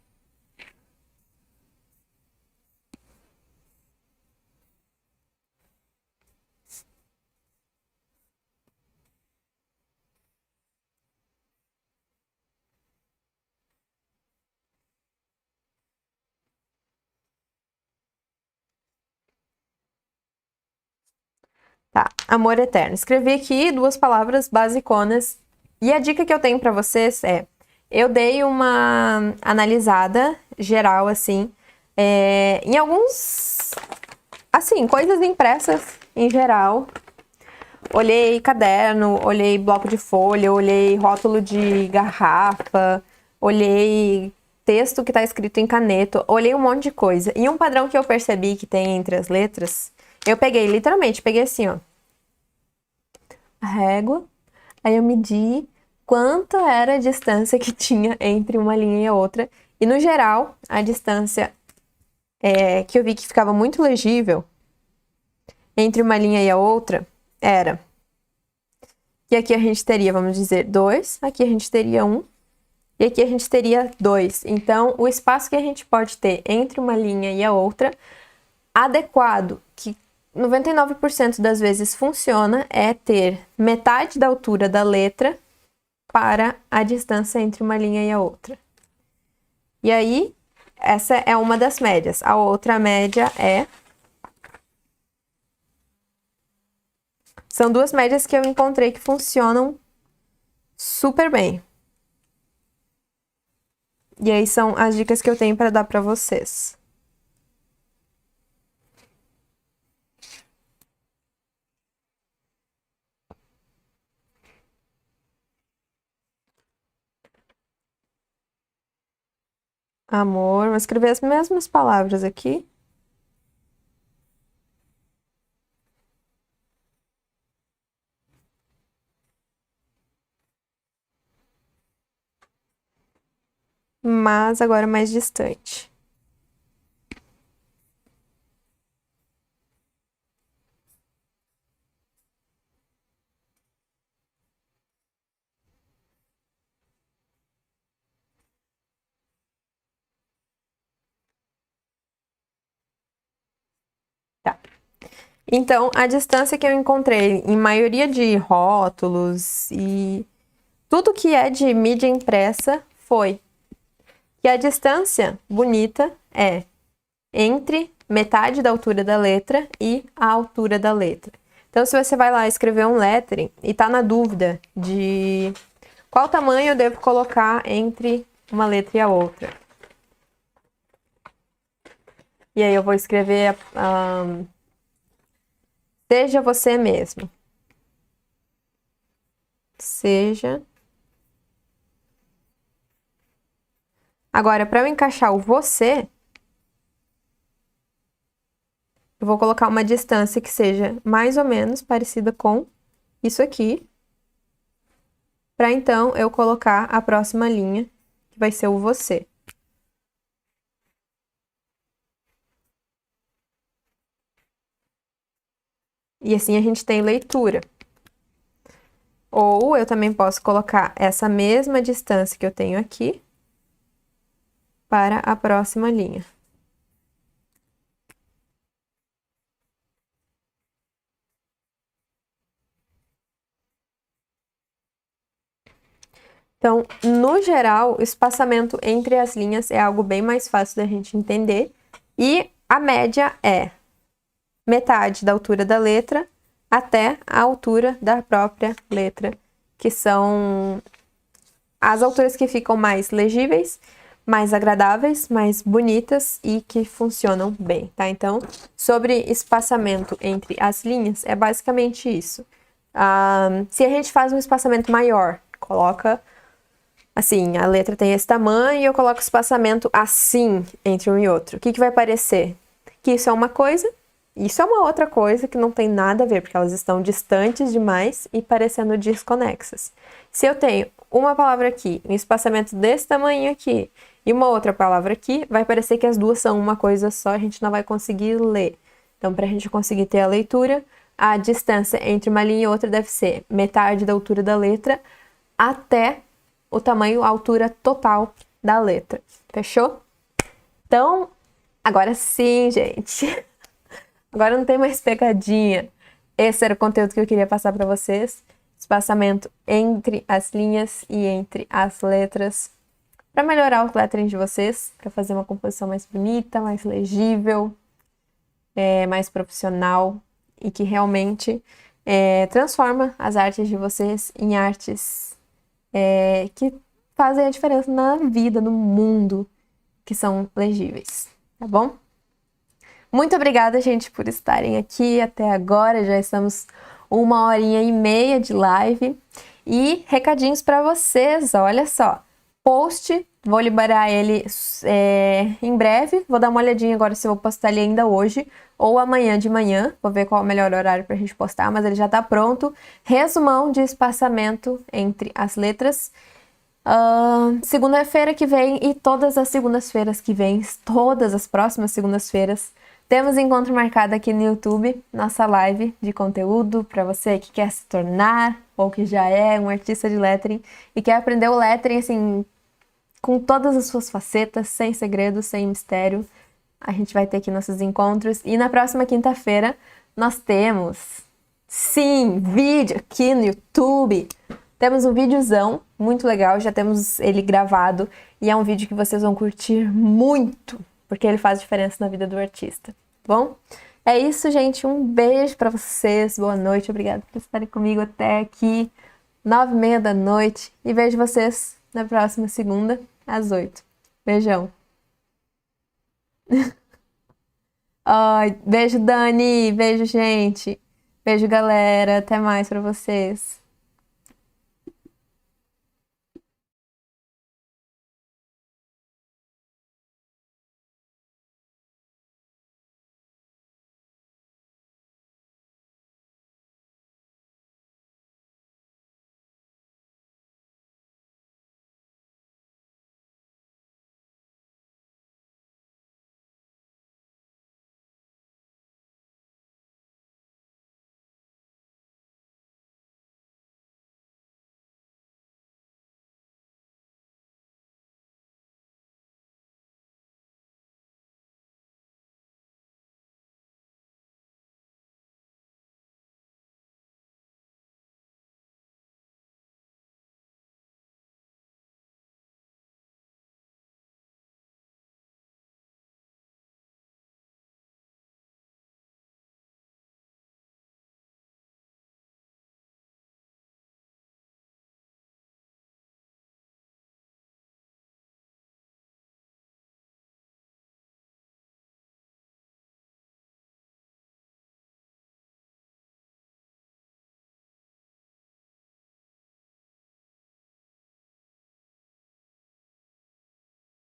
Tá, amor eterno. Escrevi aqui duas palavras basiconas. E a dica que eu tenho pra vocês é: eu dei uma analisada geral, assim, em alguns, assim, coisas impressas em geral. Olhei caderno, olhei bloco de folha, olhei rótulo de garrafa, olhei texto que tá escrito em caneta, olhei um monte de coisa. E um padrão que eu percebi que tem entre as letras, eu peguei, literalmente, peguei assim, ó, a régua, aí eu medi quanto era a distância que tinha entre uma linha e a outra. E no geral, a distância que eu vi que ficava muito legível entre uma linha e a outra era que aqui a gente teria, vamos dizer, 2, aqui a gente teria 1, e aqui a gente teria 2. Então, o espaço que a gente pode ter entre uma linha e a outra, adequado, que 99% das vezes funciona, é ter metade da altura da letra para a distância entre uma linha e a outra. E aí, essa é uma das médias. A outra média é... São duas médias que eu encontrei que funcionam super bem. E aí são as dicas que eu tenho para dar para vocês. Amor, vou escrever as mesmas palavras aqui. Mas agora mais distante. Tá. Então, a distância que eu encontrei em maioria de rótulos e tudo que é de mídia impressa foi que a distância bonita é entre metade da altura da letra e a altura da letra. Então, se você vai lá escrever um lettering e tá na dúvida de qual tamanho eu devo colocar entre uma letra e a outra. E aí eu vou escrever seja você mesmo. Seja. Agora, para eu encaixar o você, eu vou colocar uma distância que seja mais ou menos parecida com isso aqui, para então eu colocar a próxima linha, que vai ser o você. E assim a gente tem leitura. Ou eu também posso colocar essa mesma distância que eu tenho aqui para a próxima linha. Então, no geral, o espaçamento entre as linhas é algo bem mais fácil da gente entender. E a média é metade da altura da letra até a altura da própria letra, que são as alturas que ficam mais legíveis, mais agradáveis, mais bonitas e que funcionam bem, tá? Então, sobre espaçamento entre as linhas, é basicamente isso. Se a gente faz um espaçamento maior, coloca assim, a letra tem esse tamanho e eu coloco espaçamento assim entre um e outro. O que vai parecer? Que isso é uma coisa, isso é uma outra coisa que não tem nada a ver, porque elas estão distantes demais e parecendo desconexas. Se eu tenho uma palavra aqui, um espaçamento desse tamanho aqui, e uma outra palavra aqui, vai parecer que as duas são uma coisa só, a gente não vai conseguir ler. Então, para a gente conseguir ter a leitura, a distância entre uma linha e outra deve ser metade da altura da letra até o tamanho, a altura total da letra. Fechou? Então, agora sim, gente. Agora não tem mais pegadinha. Esse era o conteúdo que eu queria passar para vocês. Espaçamento entre as linhas e entre as letras. Para melhorar o lettering de vocês, para fazer uma composição mais bonita, mais legível, mais profissional e que realmente transforma as artes de vocês em artes que fazem a diferença na vida, no mundo, que são legíveis, tá bom? Muito obrigada, gente, por estarem aqui até agora. Já estamos 1h30 de live. E recadinhos para vocês, olha só. Post, vou liberar ele em breve. Vou dar uma olhadinha agora se eu vou postar ele ainda hoje ou amanhã de manhã. Vou ver qual é o melhor horário pra gente postar, mas ele já tá pronto. Resumão de espaçamento entre as letras. Segunda-feira que vem e todas as segundas-feiras que vêm, todas as próximas segundas-feiras, temos encontro marcado aqui no YouTube, nossa live de conteúdo para você que quer se tornar ou que já é um artista de lettering e quer aprender o lettering assim com todas as suas facetas, sem segredo, sem mistério. A gente vai ter aqui nossos encontros e na próxima quinta-feira nós temos, sim, vídeo aqui no YouTube. Temos um videozão muito legal, já temos ele gravado e é um vídeo que vocês vão curtir muito, porque ele faz diferença na vida do artista, tá bom? É isso, gente, um beijo pra vocês, boa noite, obrigada por estarem comigo até aqui, 9h30 da noite, e vejo vocês na próxima segunda, às 8h. Beijão. Ai, beijo, Dani, beijo, gente, beijo, galera, até mais pra vocês.